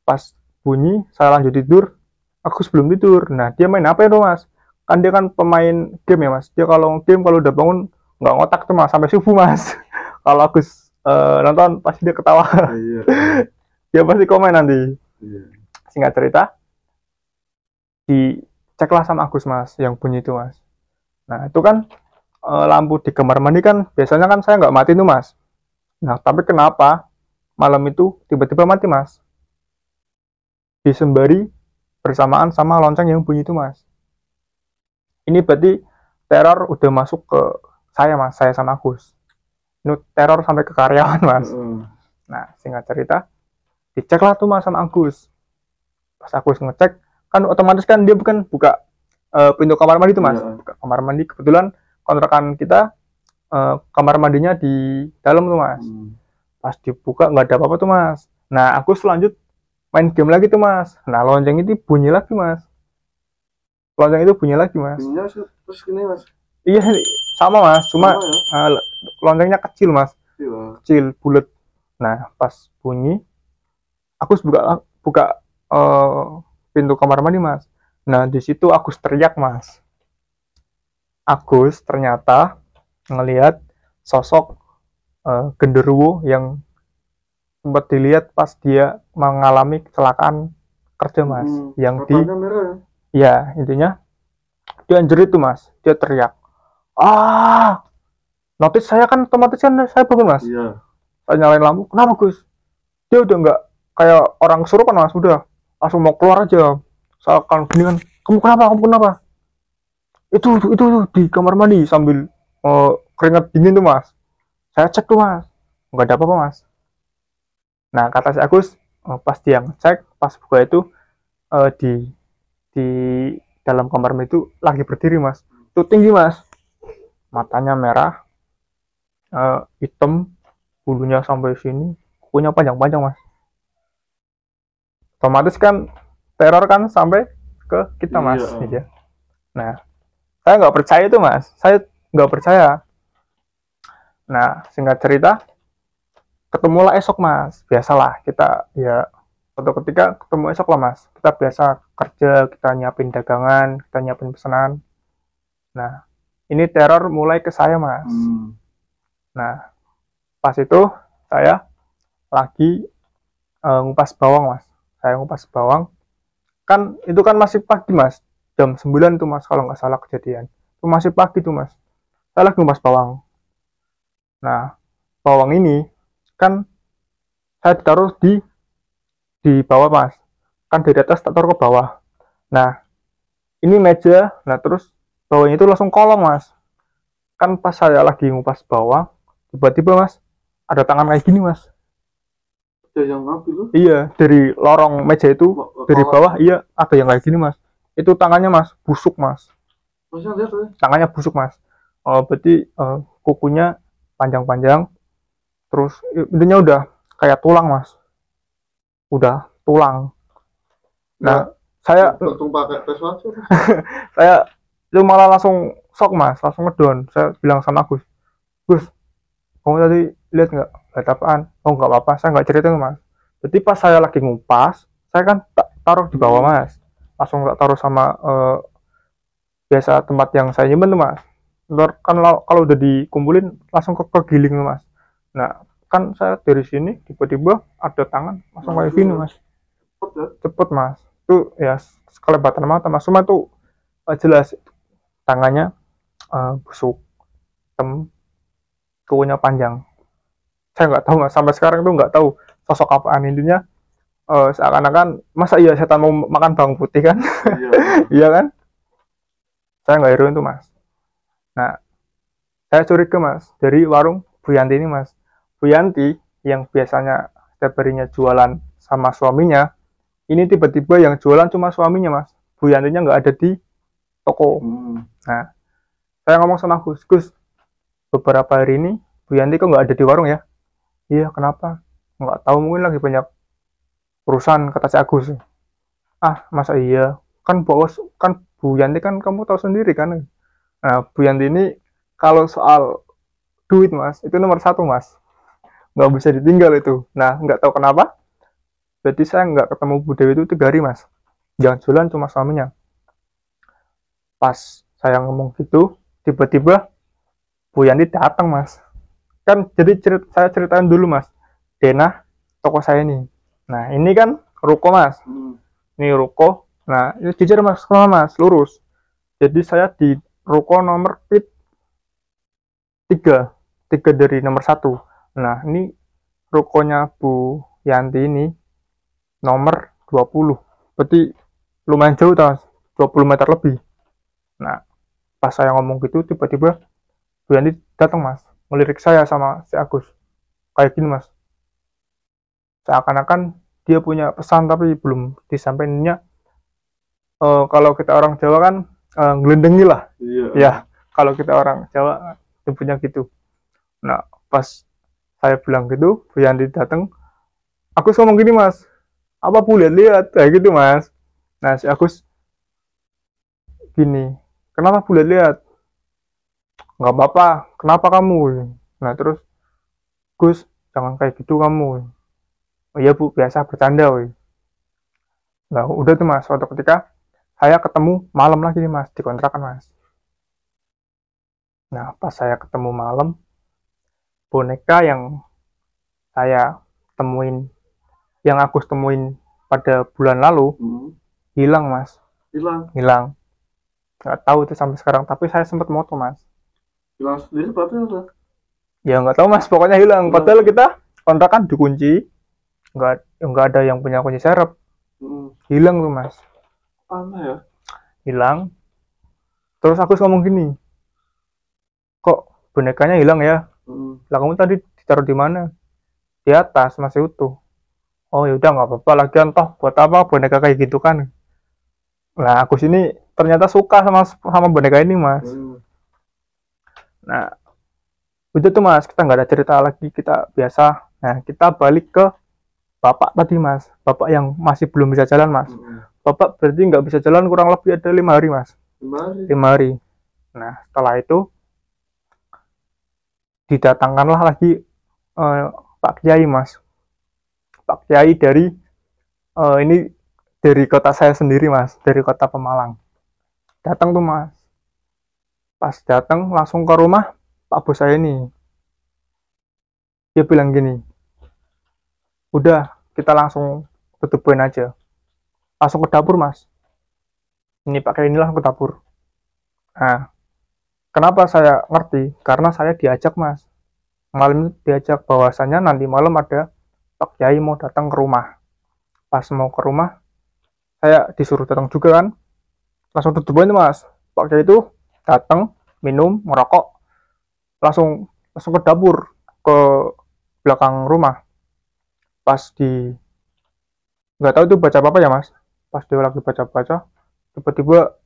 Pas bunyi saya lanjut tidur, Agus belum tidur. Nah dia main apa itu mas? Kan dia kan pemain game ya mas. Dia kalau game kalau udah bangun nggak ngotak tuh mas sampai subuh mas. Kalau Agus nonton pasti dia ketawa. Iya. Dia pasti komen nanti. Iya. Singkat cerita, diceklah sama Agus mas yang bunyi itu mas. Nah itu kan lampu di kamar mandi kan biasanya kan saya nggak mati tuh mas. Nah tapi kenapa malam itu tiba-tiba mati mas? Disembari bersamaan sama lonceng yang bunyi itu mas. Ini berarti teror udah masuk ke saya mas, saya sama Agus. Ini teror sampai ke karyawan mas. Nah singkat cerita, diceklah tuh mas sama Agus. Pas Agus ngecek, kan otomatis kan dia bukan buka pintu kamar mandi tuh mas. Buka kamar mandi, kebetulan kontrakan kita kamar mandinya di dalam tuh mas. Pas dibuka nggak ada apa-apa tuh mas. Nah Agus lanjut main game lagi tuh mas. Nah lonceng itu bunyi lagi mas. Lonceng itu bunyi lagi mas. Bunyinya terus gini mas. Iya sama mas, cuma ya? Loncengnya kecil mas. Kecil bulat. Nah pas bunyi, Agus buka pintu kamar mandi mas. Nah di situ Agus teriak mas. Agus ternyata ngelihat sosok genderuwo yang sempat dilihat pas dia mengalami kecelakaan kerja mas, yang di ya intinya dia jerit tuh mas, dia teriak, notis saya kan otomatis kan saya bangun mas, saya nyalain lampu, kenapa Gus? Dia udah nggak kayak orang kesurupan mas, udah langsung mau keluar aja, saya kan gini kan, kamu kenapa? Itu di kamar mandi sambil keringat dingin tuh mas, saya cek tuh mas, nggak ada apa-apa mas. Nah kata si Agus pas dia ngecek pas buka itu di dalam kamar mandi itu lagi berdiri mas, itu tinggi mas, matanya merah, hitam, bulunya sampai sini, kukunya panjang-panjang mas. Otomatis kan teror kan sampai ke kita mas. Gitu. Nah saya nggak percaya itu mas, saya nggak percaya. Nah singkat cerita, ketemulah esok mas, biasalah kita ya suatu ketika ketemu esok lah mas, kita biasa kerja, kita nyiapin dagangan, kita nyiapin pesanan. Nah ini teror mulai ke saya mas. Nah pas itu saya lagi ngupas bawang mas, saya ngupas bawang, kan itu kan masih pagi mas, jam 9 tuh mas kalau nggak salah kejadian, itu masih pagi tuh mas, saya lagi ngupas bawang. Nah bawang ini kan saya taruh di bawah mas, kan dari atas tak taruh ke bawah. Nah ini meja, nah terus bawahnya itu langsung kolong mas. Kan pas saya lagi ngupas bawang, tiba-tiba mas ada tangan kayak gini mas. Yang ngambil? Iya, dari lorong meja itu, dari bawah iya ada yang kayak gini mas. Itu tangannya mas busuk mas. Tangannya busuk mas. Berarti kukunya panjang-panjang, terus intinya udah kayak tulang mas, udah tulang. Nah saya saya itu malah langsung shock mas, langsung ngedon. Saya bilang sama Gus, kamu tadi lihat nggak? Lihat apaan? Oh nggak apa-apa, saya nggak cerita mas. Jadi pas saya lagi ngupas, saya kan taruh di bawah mas, langsung tak taruh sama biasa tempat yang saya nyimpen tuh mas. Ntar kan kalau udah dikumpulin langsung kegiling mas. Nah kan saya dari sini tiba-tiba ada tangan langsung kayak gini mas. Cepet mas. Tuh ya kelebatan mata mas. Cuma tuh jelas tangannya busuk, hitam, kukunya panjang. Saya nggak tahu mas. Sampai sekarang tuh nggak tahu sosok apaan, intinya seakan-akan masa iya setan mau makan bawang putih kan. Iya kan, saya nggak heroin tuh mas. Nah saya curiga mas dari warung Bu Yanti ini mas. Bu Yanti yang biasanya setiap harinya jualan sama suaminya, ini tiba-tiba yang jualan cuma suaminya mas. Bu Yantinya nggak ada di toko. Nah saya ngomong sama Gus, beberapa hari ini Bu Yanti kok nggak ada di warung ya? Iya kenapa? Nggak tahu, mungkin lagi banyak urusan, kata si Agus. Ah masa iya, kan bos, kan Bu Yanti kan kamu tahu sendiri kan. Nah Bu Yanti ini kalau soal duit mas itu nomor satu mas, nggak bisa ditinggal itu. Nah nggak tahu kenapa jadi saya nggak ketemu Bu Dewi itu 3 hari mas, jangan jualan cuma suaminya. Pas saya ngomong gitu tiba-tiba Bu Yanti datang mas. Kan jadi saya ceritain dulu mas, denah toko saya ini. Nah ini kan ruko mas, ini ruko. Nah ini jujur mas, sama mas lurus. Jadi saya di ruko nomor pit 3 dari nomor 1. Nah ini rukonya Bu Yanti ini nomor 20, berarti lumayan jauh mas, 20 meter lebih. Nah pas saya ngomong gitu tiba-tiba Bu Yanti datang mas, ngelirik saya sama si Agus kayak gini mas, seakan-akan dia punya pesan tapi belum disampaikannya. Kalau kita orang Jawa kan ngelendengi lah. Iya. Ya kalau kita orang Jawa punya gitu. Nah pas saya bilang gitu Bu Yanti datang, Agus ngomong gini mas, apa Bu lihat-lihat kayak gitu mas. Nah si Agus gini, kenapa Bu lihat-lihat? Nggak apa-apa, kenapa kamu? Nah terus Gus jangan kayak gitu kamu. Oh iya Bu, biasa bercanda woy. Nah udah tuh mas, suatu ketika saya ketemu malam lagi nih mas di kontrakan mas. Nah pas saya ketemu malam, boneka yang saya temuin, yang aku temuin pada bulan lalu hilang mas. Hilang nggak tahu itu sampai sekarang, tapi saya sempat moto mas. Hilang sendiri berarti apa? Ya nggak tahu mas, pokoknya hilang. Padahal kita kontrakan dikunci, nggak ada yang punya kunci serep. Hilang tuh mas. Aneh ya. Hilang. Terus aku ngomong gini, kok bonekanya hilang ya? Lah kamu tadi ditaruh di mana? Di atas, masih utuh. Oh ya udah nggak apa-apa, lagian toh buat apa boneka kayak gitu kan? Nah aku sini ternyata suka sama boneka ini mas. Nah udah tuh mas, kita nggak ada cerita lagi, kita biasa. Nah kita balik ke bapak tadi mas, bapak yang masih belum bisa jalan mas. Bapak berarti nggak bisa jalan kurang lebih ada 5 hari mas. 5 hari. Nah setelah itu didatangkanlah lagi Pak Kiai mas. Pak Kiai dari ini dari kota saya sendiri mas, dari kota Pemalang. Datang tuh mas. Pas datang langsung ke rumah Pak bos saya ini. Dia bilang gini, udah kita langsung tutupin aja. Langsung ke dapur mas. Ini pakai inilah ke dapur. Nah, kenapa saya ngerti? Karena saya diajak mas. Malam itu diajak bahwasannya nanti malam ada Pak Kiai mau datang ke rumah. Pas mau ke rumah, saya disuruh datang juga kan. Langsung tutupin mas. Pak Kiai itu datang, minum, merokok, langsung ke dapur, ke belakang rumah. Pas nggak tahu itu baca apa ya mas. Pas dia lagi baca-baca, tiba-tiba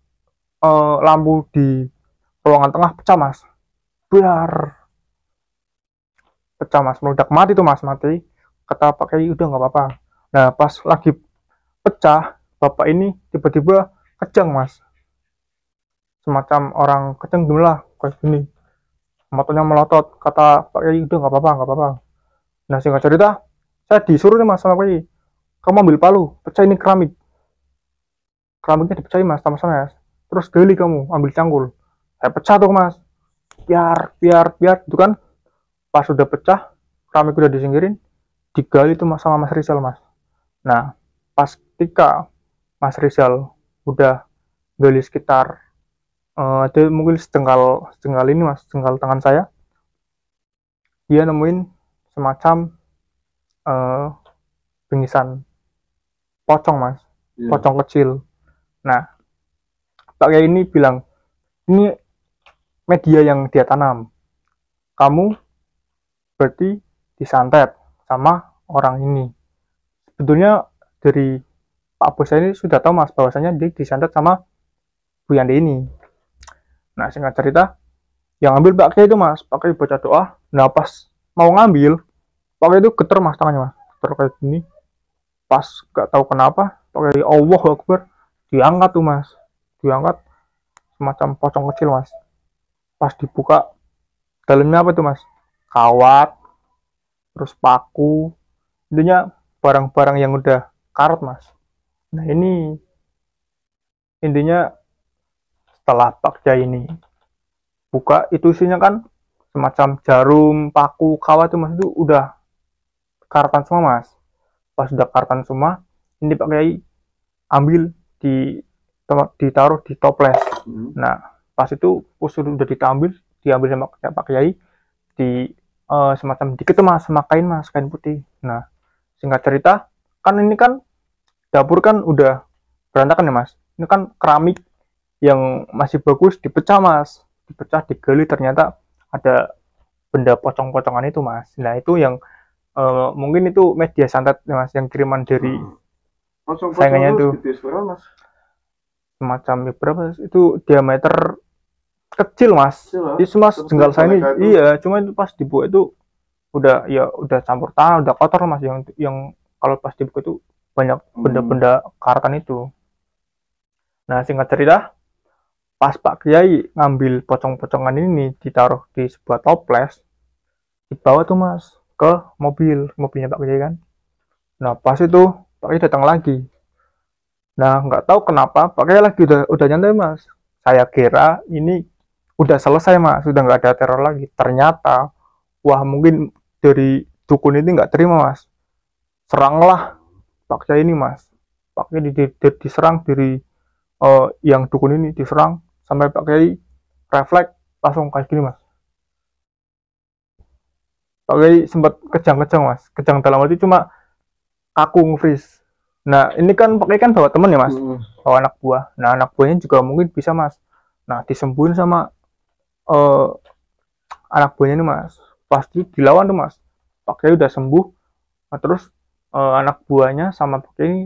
lampu di ruangan tengah pecah mas. Biar pecah mas, meledak, mati tuh mas, mati. Kata Pak Kiai udah nggak apa-apa. Nah pas lagi pecah, bapak ini tiba-tiba kejang mas, semacam orang kejang gimana kayak gini, matanya melotot. Kata Pak Kiai udah nggak apa-apa, nggak apa-apa. Nah singkat cerita, saya disuruh nih mas sama Pak Kiai, kamu ambil palu, pecah ini keramiknya dipecahin mas sama-sama mas. Terus gali kamu ambil cangkul, saya pecah tuh mas, piar itu kan. Pas udah pecah, keramik udah disingkirin, digali tuh sama Mas Rizal mas. Nah pas ketika Mas Rizal udah gali sekitar ada mungkin setenggal ini mas, setenggal tangan saya, dia nemuin semacam bingkisan pocong mas, pocong kecil. Nah Pak Kiai ini bilang, ini media yang dia tanam, kamu berarti disantet sama orang ini. Sebetulnya dari Pak Bos ini sudah tahu mas bahwasanya dia disantet sama Bu Yandi ini. Nah singkat cerita, yang ambil Pak Kiai itu mas, Pak Kiai baca doa. Nah pas mau ngambil, Pak Kiai itu geter mas tangannya mas, geter kayak gini. Pas gak tahu kenapa, Pak Kiai Allahu Akbar, diangkat tuh mas, diangkat semacam pocong kecil mas. Pas dibuka, dalamnya apa tuh mas? Kawat, terus paku, intinya barang-barang yang udah karat mas. Nah ini intinya setelah Pak Kiai ini buka, itu isinya kan semacam jarum, paku, kawat tuh mas, itu udah karatan semua mas. Pas udah karatan semua, ini Pak Kiai ambil ditaruh di toples. Nah pas itu usul udah diambil sama Pak Kiai, di semacam dikemas sama kain mas, kain putih. Nah singkat cerita, kan ini kan dapur kan udah berantakan ya mas, ini kan keramik yang masih bagus dipecah mas, dipecah digali, ternyata ada benda pocong-pocongan itu mas. Nah itu yang mungkin itu media santet mas, yang kiriman dari saingannya itu. Semacam berapa itu, diameter kecil mas, itu mas jenggal saya ini. Iya, cuma itu pas dibuka itu udah campur tangan, udah kotor mas, yang kalau pas dibuka itu banyak benda-benda karatan itu. Nah singkat cerita, pas Pak Kiai ngambil pocong-pocongan ini ditaruh di sebuah toples, dibawa tuh mas ke mobilnya Pak Kiai kan. Nah pas itu Pak Kiai datang lagi. Nah nggak tahu kenapa Pak Kiai lagi udah nyantai mas. Saya kira ini udah selesai mas, sudah nggak ada teror lagi. Ternyata wah mungkin dari dukun ini nggak terima mas, seranglah Pak Kiai ini mas. Pak Kiai diserang dari yang dukun ini, diserang sampai Pak Kiai refleks langsung kayak gini mas. Pak Kiai sempat kejang-kejang mas, kejang dalam arti cuma kaku freeze. Nah ini kan Pak Kiai kan bawa teman ya mas, bawa anak buah. Nah anak buahnya juga mungkin bisa mas. Nah disembuhin sama anak buahnya ini mas, pasti dilawan tuh mas. Pak Kiai udah sembuh. Nah, terus anak buahnya sama Pak Kiai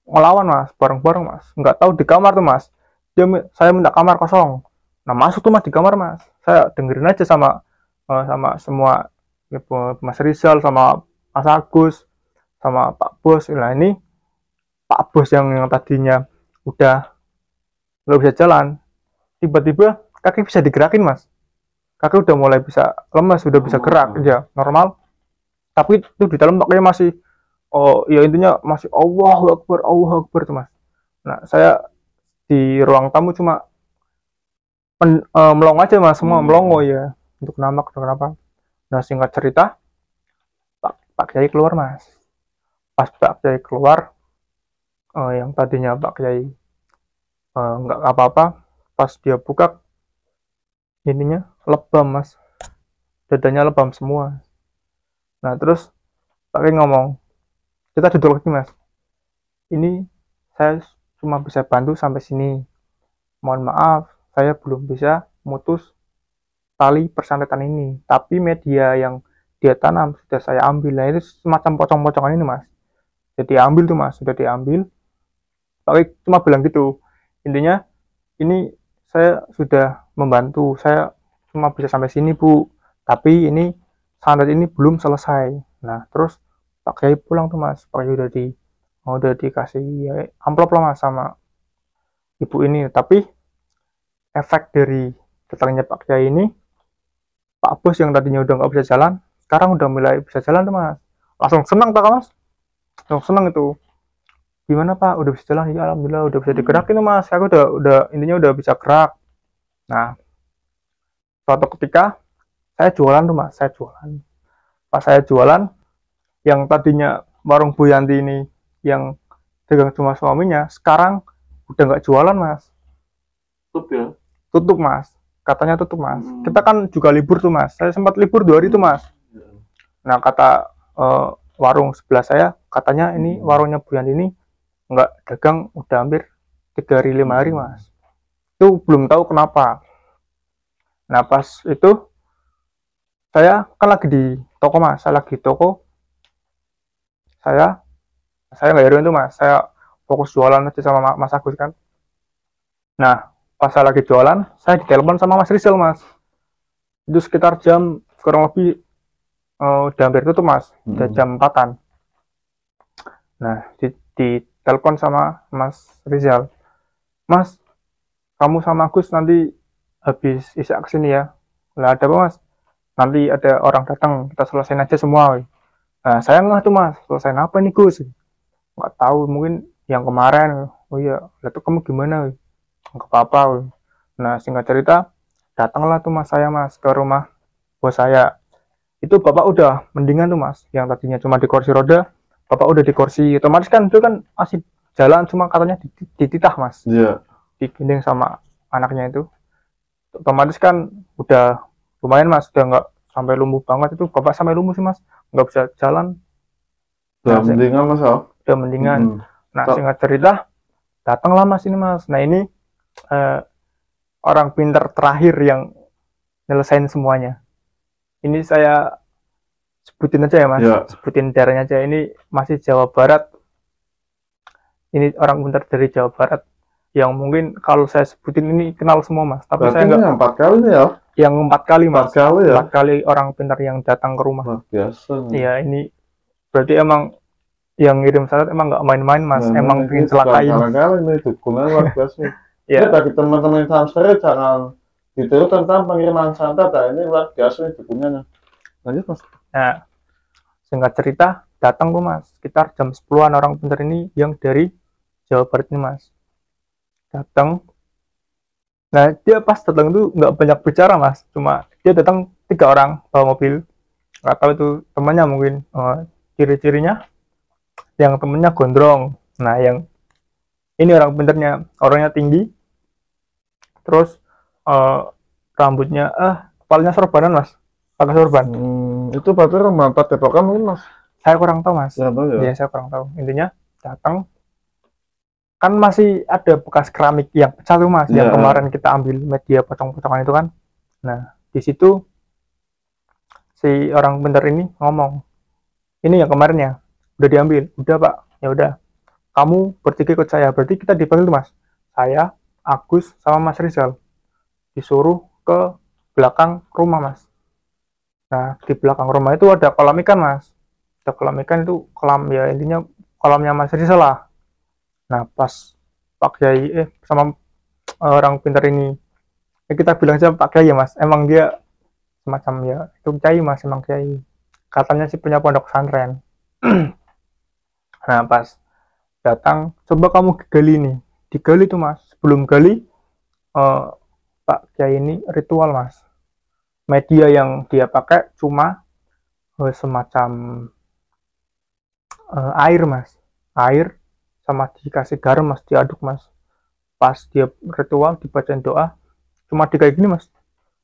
ngelawan mas, bareng-bareng mas. Nggak tahu di kamar tuh mas, saya minta kamar kosong. Nah masuk tuh mas di kamar mas, saya dengerin aja sama semua Mas Rizal, sama Mas Agus, sama Pak Bos. Nah ini Pak Bos yang tadinya udah nggak bisa jalan, tiba-tiba kaki bisa digerakin mas. Kaki udah mulai bisa lemas, udah bisa gerak ya normal. Tapi itu di dalam Pak Kiai masih ya intinya masih Allahu Akbar tuh mas. Nah saya di ruang tamu cuma melongo aja mas, semua melongo ya, untuk namak atau kenapa. Nah singkat cerita, Pak Kiai keluar mas. Pas Pak Kiai keluar, yang tadinya Pak Kiai nggak apa-apa, pas dia buka ininya lebam mas, dadanya lebam semua. Nah terus Pak Kiai ngomong, kita duduk lagi mas, ini saya cuma bisa bantu sampai sini, mohon maaf saya belum bisa mutus tali persantetan ini, tapi media yang dia tanam sudah saya ambil. Nah ini semacam pocong-pocongan ini mas, jadi ambil tuh mas, sudah diambil. Pak Kiai cuma bilang gitu, intinya ini saya sudah membantu, saya cuma bisa sampai sini bu, tapi ini santet ini belum selesai. Nah terus Pak Kiai pulang tuh mas. Pak Kiai udah dikasih ya, amplop lah mas sama ibu ini. Tapi efek dari datangnya Pak Kiai ini, Pak Bos yang tadinya udah nggak bisa jalan, sekarang udah mulai bisa jalan tuh mas. Langsung senang tak mas, langsung senang itu. Gimana Pak, udah bisa jalan? Ya alhamdulillah udah bisa digerakin tuh mas, aku udah intinya udah bisa gerak. Nah suatu ketika saya jualan tuh mas, saya jualan. Pas saya jualan, yang tadinya warung Bu Yanti ini yang dagang cuma suaminya, sekarang udah nggak jualan mas. Tutup ya? Tutup mas, katanya tutup mas. Kita kan juga libur tuh mas, saya sempat libur 2 hari tuh mas. Nah kata warung sebelah saya, katanya ini warungnya Bu Yanti ini nggak dagang udah hampir 3 hari 5 hari mas. Itu belum tahu kenapa. Nah pas itu saya kan lagi di toko mas, saya lagi di toko, saya nggak heroin tuh mas, saya fokus jualan aja sama Mas Agus kan. Nah pas saya lagi jualan, saya ditelepon sama Mas Rizal mas. Itu sekitar jam kurang lebih udah hampir tutup mas, udah jam 4-an. Nah ditelepon sama Mas Rizal, Mas kamu sama Agus nanti habis isya kesini ya. Lah ada apa mas? Nanti ada orang datang, kita selesaiin aja semua. Nah saya nggak tuh mas, selesaiin apa nih Gus? Nggak tahu, mungkin yang kemarin. Oh iya, lalu kamu gimana? Nggak apa-apa. Nah singkat cerita, datanglah tuh mas saya mas ke rumah bos saya. Itu bapak udah mendingan tuh mas, yang tadinya cuma di kursi roda, bapak udah di kursi. Otomatis kan itu kan masih jalan, cuma katanya dititah mas. Iya. Digendeng sama anaknya itu. Otomatis kan udah lumayan mas, udah nggak sampai lumpuh banget. Itu bapak sampai lumpuh sih mas, nggak bisa jalan. Udah mendingan mas ya? Udah mendingan. Nah singkat cerita, datanglah mas ini mas. Nah ini orang pintar terakhir yang nyelesain semuanya. Ini saya sebutin aja ya mas, sebutin daerahnya aja. Ini masih Jawa Barat. Ini orang pintar dari Jawa Barat yang mungkin kalau saya sebutin ini kenal semua mas, tapi berarti saya nggak. Yang 4 kali ya? Yang 4 kali mas. 4 kali ya? 4 kali orang pintar yang datang ke rumah. Biasa. Iya ini berarti emang yang ngirim salat emang nggak main-main mas, emang bikin celakain. Kali ini dukungan luar biasa. Ya bagi teman-teman Samstere jangan ditiru tentang pengiriman santet. Nah ini luar biasa nih dukungannya. Lanjut mas. Nah singkat cerita, datang tuh mas sekitar jam 10-an orang pintar ini yang dari Jawa Barat ini mas. Datang. Nah dia pas datang tuh nggak banyak bicara mas, cuma dia datang 3 orang bawa mobil. Nggak tahu itu temannya mungkin. Ciri-cirinya yang temennya gondrong. Nah yang ini orang pintarnya, orangnya tinggi, terus rambutnya kepalanya sorbanan mas, pakai sorban. Itu berarti mantat tepokan mungkin mas? Saya kurang tahu mas. Ya, ya saya kurang tahu. Intinya datang kan masih ada bekas keramik yang pecah tuh mas, yang kemarin kita ambil media pocong-pocongan itu kan. Nah di situ si orang pintar ini ngomong, ini yang kemarin ya udah diambil. Udah pak, ya udah kamu bertiga ikut saya. Berarti kita dipanggil tuh mas, saya, Agus sama Mas Rizal, disuruh ke belakang rumah mas. Nah di belakang rumah itu ada kolam ikan mas. Ada kolam ikan, itu kolam ya intinya kolamnya Mas Rizal lah. Nah pas Pak Kiai sama orang pintar ini, kita bilang aja Pak Kiai ya mas, emang dia semacam ya itu Kiai mas, emang Kiai, katanya sih punya pondok pesantren. Nah pas datang, coba kamu gali nih, digali tuh mas. Sebelum gali Pak Kiai ini ritual mas. Media yang dia pakai cuma semacam air mas, air sama dikasih garam mas, diaduk mas. Pas dia ritual dibacain doa, cuma di kayak gini mas,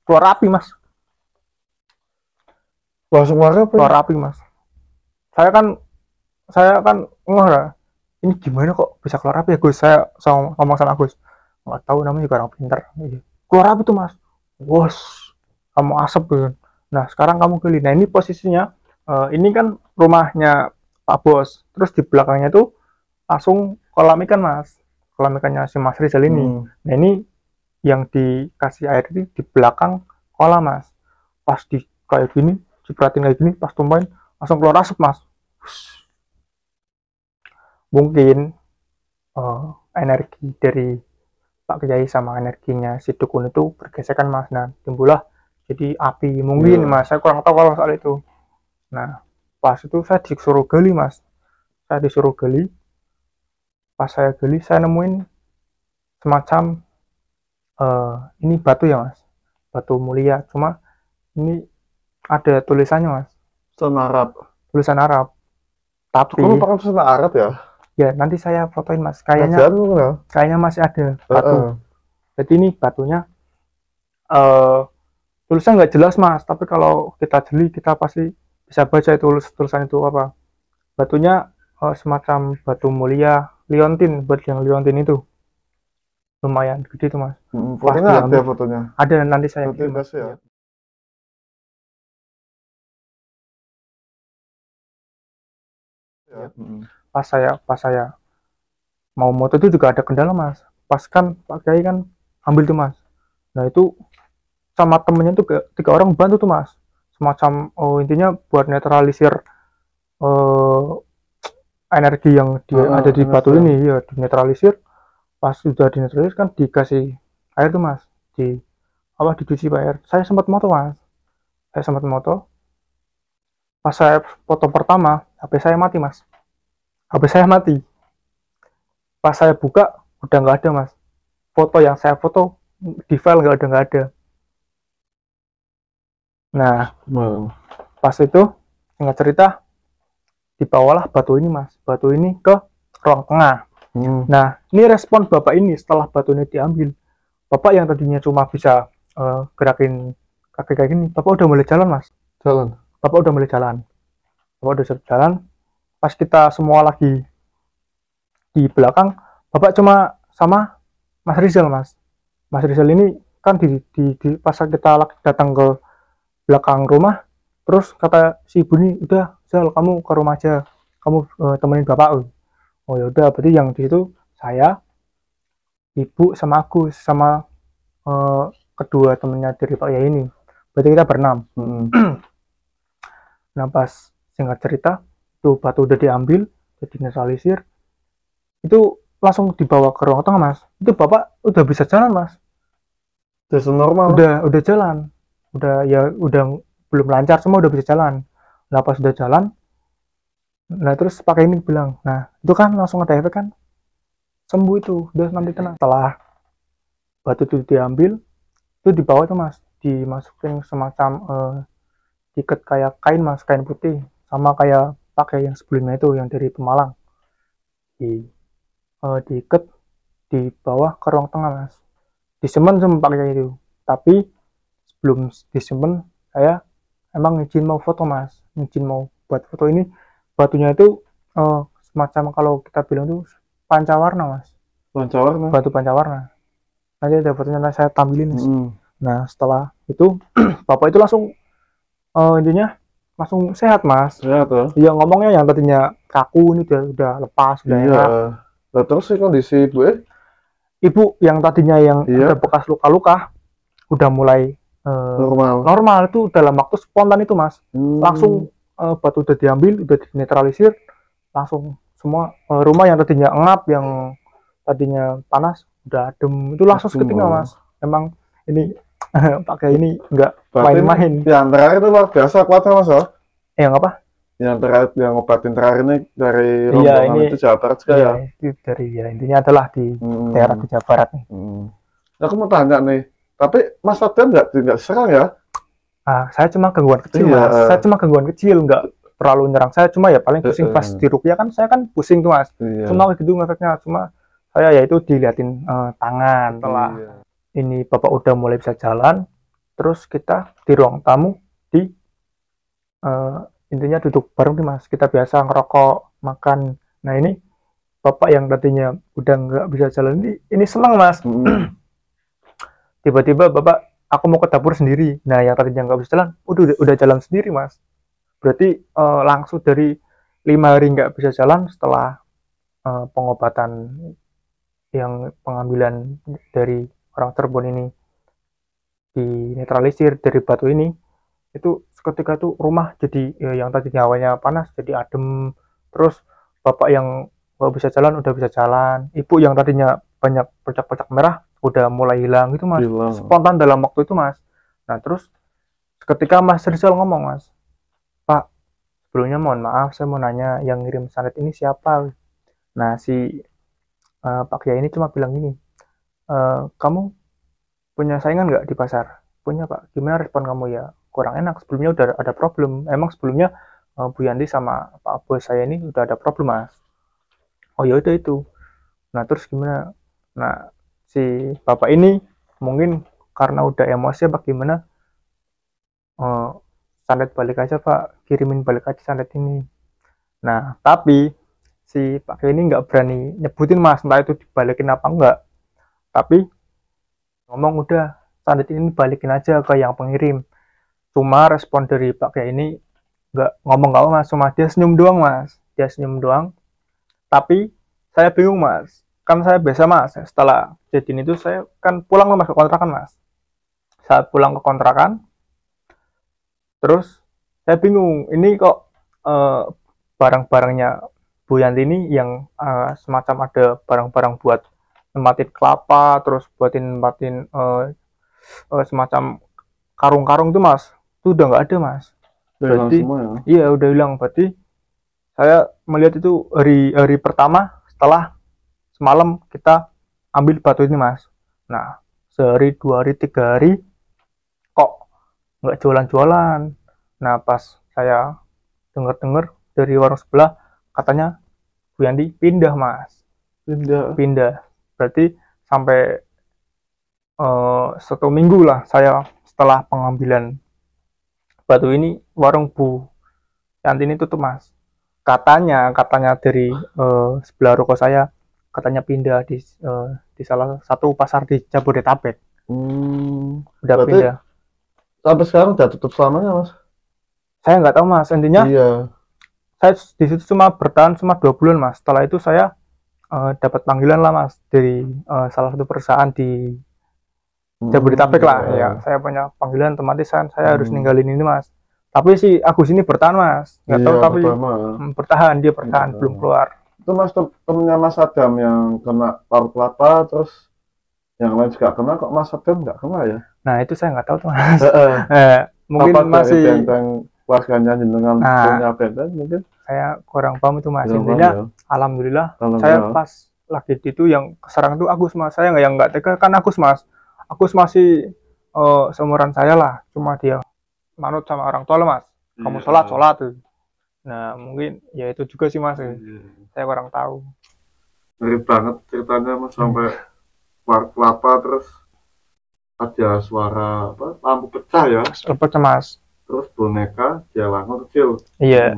keluar api mas. Langsung keluar api mas. Saya kan ngeh, ini gimana kok bisa keluar api ya Gus. Saya ngomong sama Gus, nggak tahu, namanya juga orang pintar. Keluar api tuh mas, wos, kamu asap gitu. Nah sekarang kamu gali. Nah ini posisinya ini kan rumahnya Pak Bos, terus di belakangnya tuh langsung kolam ikan mas, kolam ikannya si Mas Rizal ini. Nah ini yang dikasih air itu di belakang kolam mas. Pas di kayak gini, cipratin kayak gini, pas tumpahin langsung keluar asap mas. Mungkin energi dari Pak Kiai sama energinya si dukun itu bergesekan mas. Nah timbullah jadi api mungkin mas, saya kurang tahu kalau soal itu. Nah pas itu saya disuruh gali mas, saya disuruh gali. Pas saya gali, saya nemuin semacam ini batu ya mas, batu mulia, cuma ini ada tulisannya mas, tulisan Arab, tapi kamu pakai tulisan Arab ya? Ya nanti saya fotoin mas, kayaknya masih ada batu. Jadi ini batunya tulisan nggak jelas mas, tapi kalau kita jeli kita pasti bisa baca itu tulisan itu apa. Batunya semacam batu mulia liontin, buat yang liontin itu lumayan gede tuh mas. Fotonya ada fotonya? Ada, nanti saya kirim mas. Ya. Ya. Pas saya mau moto itu juga ada kendala mas. Pas kan Pak Kiai kan ambil tuh mas. Nah itu sama temennya tuh 3 orang bantu tuh mas. Semacam intinya buat netralisir energi yang ada di batu ini ya, dinetralisir. Pas sudah dinetralisir kan dikasih air tuh mas, dicuci pakai air. Saya sempat moto mas, pas saya foto pertama HP saya mati mas, pas saya buka udah nggak ada mas, foto yang saya foto di file nggak ada. Nah pas itu singkat cerita dibawalah batu ini mas, batu ini ke ruang tengah. Nah ini respon bapak ini setelah batu ini diambil, bapak yang tadinya cuma bisa gerakin kaki kayak gini, bapak udah mulai jalan mas. Bapak udah jalan. Pas kita semua lagi di belakang, bapak cuma sama Mas Rizal mas. Mas Rizal ini kan pas kita datang ke belakang rumah, terus kata si ibu ini, udah Zal kamu ke rumah aja, kamu temenin bapak. Oh ya udah, berarti yang di situ saya, ibu sama aku sama kedua temennya dari Pak Yai ini, berarti kita berenam. Nah pas singkat cerita tuh batu udah diambil, udah dinetralisir, itu langsung dibawa ke ruang tengah mas. Itu bapak udah bisa jalan mas, normal, udah jalan, udah belum lancar, semua udah bisa jalan. Nah pas udah jalan, nah terus pakai ini bilang, nah itu kan langsung ada efek kan, sembuh itu, udah nanti tenang. Setelah batu itu diambil, itu dibawa tuh mas, dimasukin semacam diikat kayak kain mas, kain putih, sama kayak pakai yang sebelumnya itu yang dari Pemalang, diikat di bawah ke ruang tengah mas, disimpan sama pakai itu. Tapi sebelum disimpan, saya emang izin mau foto mas, izin mau buat foto ini. Batunya itu semacam kalau kita bilang itu pancawarna mas, batu pancawarna. Nanti ada fotonya, nanti saya tampilin. Nah setelah itu bapak itu langsung intinya langsung sehat mas. Iya, ngomongnya yang tadinya kaku ini udah lepas, udah enak. Nah, terus sih kondisi ibu yang tadinya yang ada bekas luka-luka udah mulai normal itu dalam waktu spontan itu mas. Langsung batu udah diambil, udah dinetralisir, langsung semua rumah yang tadinya ngap, yang tadinya panas udah adem, itu langsung seketika mas. Emang ini pakai ini nggak main-main. Yang terakhir itu luar biasa kuatnya mas ya. Yang apa? Yang terakhir, yang obatin terakhir ini dari rombongan itu Jawa Barat juga ya? Itu dari intinya adalah di daerah di Jawa Barat nih. Aku mau tanya nih, tapi Mas Fadlan nggak serang ya? Saya cuma gangguan kecil mas, saya cuma gangguan kecil, nggak terlalu nyerang. Saya cuma ya paling pusing pas di ruqyah kan, saya kan pusing tuh mas. Cuma gitu efeknya, cuma saya ya itu diliatin tangan. Setelah ini bapak udah mulai bisa jalan, terus kita di ruang tamu intinya duduk bareng nih mas, kita biasa ngerokok, makan. Nah ini bapak yang tadinya udah nggak bisa jalan ini senang mas. Tiba-tiba bapak, aku mau ke dapur sendiri. Nah yang tadinya nggak bisa jalan udah jalan sendiri mas. Berarti langsung dari 5 hari nggak bisa jalan, setelah pengobatan yang pengambilan dari orang Cirebon ini dinetralisir dari batu ini, itu seketika itu rumah jadi yang tadinya awalnya panas jadi adem. Terus bapak yang nggak bisa jalan udah bisa jalan, ibu yang tadinya banyak percak-percak merah udah mulai hilang gitu mas. Spontan dalam waktu itu mas. Nah terus ketika Mas Rizal ngomong, mas, Pak sebelumnya mohon maaf, saya mau nanya yang ngirim santet ini siapa. Nah si Pak Kiai ini cuma bilang gini, kamu punya saingan nggak di pasar? responnya Pak, gimana respon kamu ya? Kurang enak, sebelumnya udah ada problem. Emang sebelumnya Bu Yanti sama Pak bos saya ini udah ada problem Mas. Oh ya udah itu. Nah terus gimana? Nah si bapak ini mungkin karena udah emosi apa gimana, sandet balik aja Pak, kirimin balik aja sandet ini. Nah tapi si Pak ini nggak berani nyebutin Mas, entah itu dibalikin apa enggak, tapi ngomong udah sandet ini balikin aja ke yang pengirim. Cuma respon dari Pak Kiai ini nggak ngomong apa Mas, cuma dia senyum doang Mas, dia senyum doang. Tapi saya bingung Mas, kan saya biasa Mas, setelah kejadian itu saya kan pulang Mas ke kontrakan Mas. Saat pulang ke kontrakan, terus saya bingung, ini kok barang-barangnya Bu Yanti ini yang semacam ada barang-barang buat nempatin kelapa, terus buatin nempatin semacam karung-karung tuh Mas, itu udah nggak ada Mas. Berarti semua, ya? Iya udah hilang. Berarti saya melihat itu hari pertama setelah semalam kita ambil batu ini Mas. Nah sehari, 2 hari, 3 hari kok nggak jualan-jualan. Nah pas saya dengar dari warung sebelah katanya Bu Yanti pindah Mas, pindah. Berarti sampai 1 minggu lah saya setelah pengambilan batu ini, warung Bu Yanti ini tutup Mas. Katanya dari sebelah ruko saya, katanya pindah di salah satu pasar di Jabodetabek. Udah pindah. Sampai sekarang udah tutup selamanya Mas? Saya nggak tahu Mas, intinya iya. Saya di situ cuma bertahan 2 bulan Mas. Setelah itu saya dapat panggilan lah Mas dari salah satu perusahaan di Jabodetabek lah ya. Saya punya panggilan, otomatis saya harus ninggalin ini Mas. Tapi si Agus ini bertahan Mas, nggak tahu tapi bertahan, dia bertahan belum keluar. Itu Mas temennya Mas Adam yang kena paru kelapa, terus yang lain juga kena, kok Mas Adam nggak kena ya? Nah itu saya nggak tahu tuh Mas. Mungkin apa masih benteng keluarganya jenengan punya benteng mungkin? Saya kurang paham itu Mas. Intinya alhamdulillah saya pas lagi itu yang keserang itu Agus Mas. Saya nggak tega kan Agus Mas. Agus masih seumuran saya lah, cuma dia manut sama orang tua Mas. Kamu sholat tuh. Nah mungkin ya itu juga sih Mas. Saya kurang tahu. Ngeri banget ceritanya Mas, sampai kelapa terus ada suara apa, lampu pecah ya? Pecah Mas. Terus boneka jalangan kecil. Iya.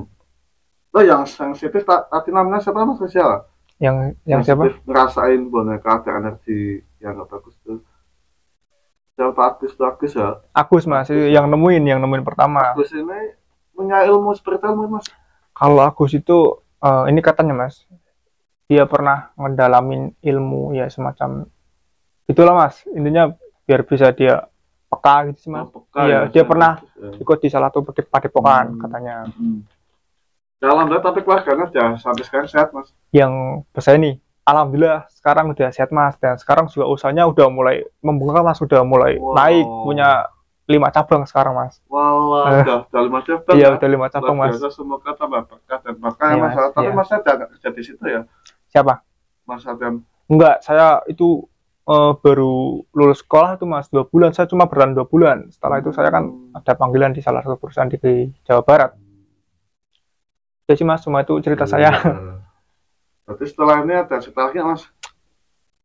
Nah yang sensitif tadi namanya siapa Mas Spesial? Yang siapa? Ngerasain boneka ada energi yang nggak bagus tuh. Siapa Agus ya? Agus Mas, yang nemuin pertama. Agus ini punya ilmu seperti ilmu Mas? Kalau Agus itu ini katanya Mas, dia pernah ngedalamin ilmu ya semacam itulah Mas. Intinya biar bisa dia peka gitu sih Mas. Iya, dia pernah ikut di salah satu padepokan katanya. Alhamdulillah, tapi keluarganya ya sampai sekarang sehat Mas. Yang besar ini alhamdulillah sekarang udah sehat Mas, dan sekarang juga usahanya udah mulai membengkak Mas, udah mulai naik, punya 5 cabang sekarang Mas. Udah 5 cabang. Iya, udah 5 cabang Mas. Semoga tambah berkah dan berkah ya Mas. Tapi Mas ada nggak kerja di situ ya? Siapa? Mas Adam. Enggak, saya itu baru lulus sekolah itu Mas, 2 bulan. Saya cuma bertahan 2 bulan. Setelah itu saya kan ada panggilan di salah satu perusahaan di Jawa Barat. Jadi Mas, cuma itu cerita saya. Berarti setelah ini ada cerita lagi Mas?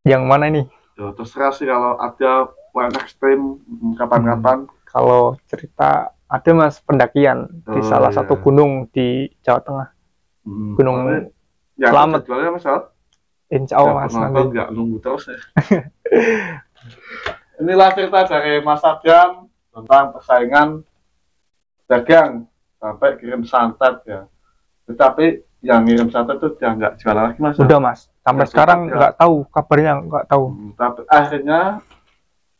Yang mana ini? Ya, terserah sih, kalau ada yang ekstrim kapan-kapan. Kalau cerita ada Mas, pendakian di salah satu gunung di Jawa Tengah. Gunung Slamet. Ya Mas? Insya Allah Mas, nanti nggak nunggu terus ya. Inilah cerita dari Mas Adam tentang persaingan dagang sampai kirim santet ya. Tetapi yang ngirim santet itu dia nggak jualan lagi Mas. Udah Mas, sampai sekarang nggak tahu kabarnya, nggak tahu. Tapi akhirnya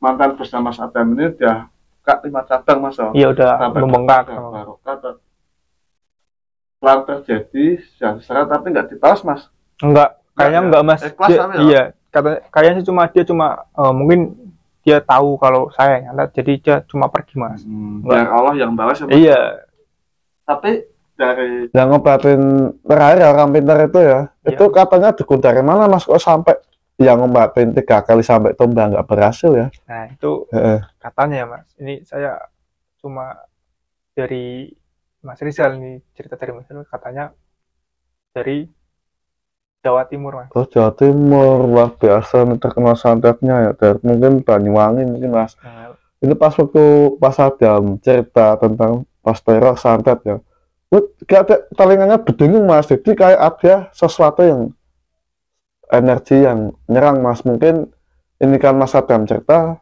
mantan bosnya Mas Adam ini udah buka 5 cabang Mas. Iya udah membengkak. Pelan terjadi secara tapi nggak dibalas Mas. Enggak, kayaknya enggak Mas. Iya, kayaknya dia cuma mungkin dia tahu kalau saya nyantet, jadi dia cuma pergi Mas. Biar Allah yang balas ya Mas. Iya. Tapi dari yang ngobatin terakhir orang pintar itu ya, itu katanya dukun dari mana Mas kok sampai yang ngobatin 3 kali sampai tumbang nggak berhasil ya. Nah itu katanya ya Mas, ini saya cuma dari Mas Rizal nih, cerita dari Mas Rizal, katanya dari Jawa Timur Mas. Oh Jawa Timur, luar biasa nih terkenal santetnya ya, dari mungkin Banyuwangi mungkin Mas. Nah, ini pas ada cerita tentang pas teror santet ya, kayak telingannya berdengung Mas, jadi kayak ada sesuatu yang energi yang nyerang Mas. Mungkin ini kan Mas Adam cerita,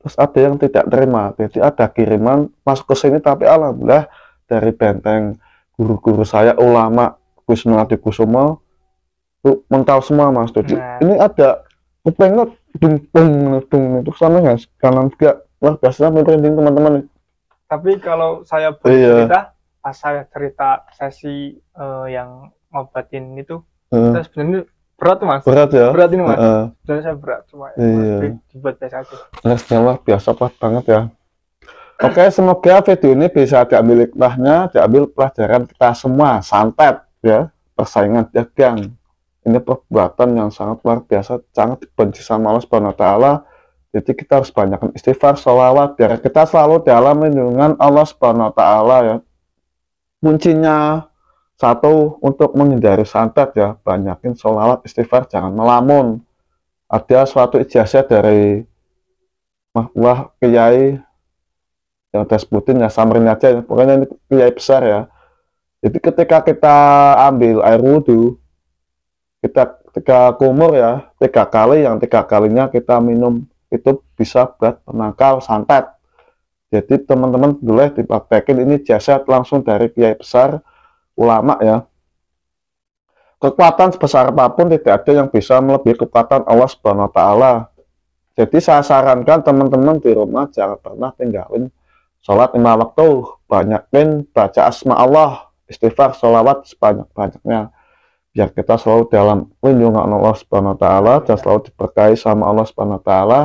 terus ada yang tidak terima, jadi ada kiriman masuk ke sini, tapi alhamdulillah dari benteng guru-guru saya, ulama Wisnu Adikusumo itu mental semua Mas. Jadi ini ada kupengnya dung itu sana Mas, kanan juga. Wah biasanya merinding teman-teman. Tapi kalau saya bercerita, pas saya cerita sesi yang ngobatin itu, saya sebenarnya berat Mas. Berat ya? Berat ini Mas. Sebenarnya saya berat, cuma dibuat biasa aja. Luar biasa banget ya. Oke, semoga video ini bisa diambil hikmahnya, diambil pelajaran kita semua. Santet ya, persaingan dagang. Ini perbuatan yang sangat luar biasa, sangat dibenci sama Allah Subhanahu wa Ta'ala. Jadi kita harus banyakkan istighfar, sholawat, biar kita selalu dalam lindungan Allah Subhanahu wa Ta'ala ya. Kuncinya satu, untuk menghindari santet ya, banyakin sholawat, istighfar, jangan melamun. Ada suatu ijazah dari Wah Kiai yang saya sebutin ya, samarin aja ya, pokoknya ini Kiai besar ya. Jadi ketika kita ambil air wudhu, kita ketika kumur ya 3 kali, yang 3 kalinya kita minum itu bisa buat penangkal santet. Jadi teman-teman boleh dipraktekin, ini jasa langsung dari Kiai besar, ulama ya. Kekuatan sebesar apapun tidak ada yang bisa melebihi kekuatan Allah Subhanahu wa Ta'ala. Jadi saya sarankan teman-teman di rumah jangan pernah tinggalin sholat 5 waktu, banyakin baca asma Allah, istighfar, sholawat sebanyak-banyaknya, biar kita selalu dalam lindungan Allah Subhanahu wa Ta'ala dan selalu diberkahi sama Allah Subhanahu wa Ta'ala.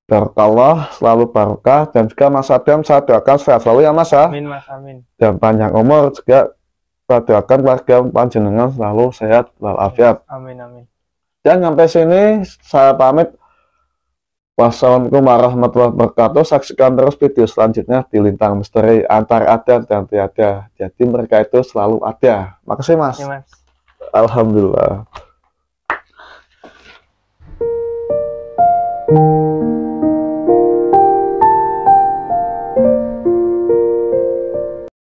Barakallah, selalu barokah. Dan juga Mas Adam saya doakan sehat selalu ya Mas ya. Amin Mas, amin. Dan panjang umur juga, saya doakan keluarga panjenengan selalu sehat walafiat. Amin, amin. Dan sampai sini saya pamit. Wassalamualaikum warahmatullahi wabarakatuh. Saksikan terus video selanjutnya di Lintang Misteri, antara ada dan tiada. Jadi mereka itu selalu ada. Makasih Mas. Ya, Mas. Alhamdulillah.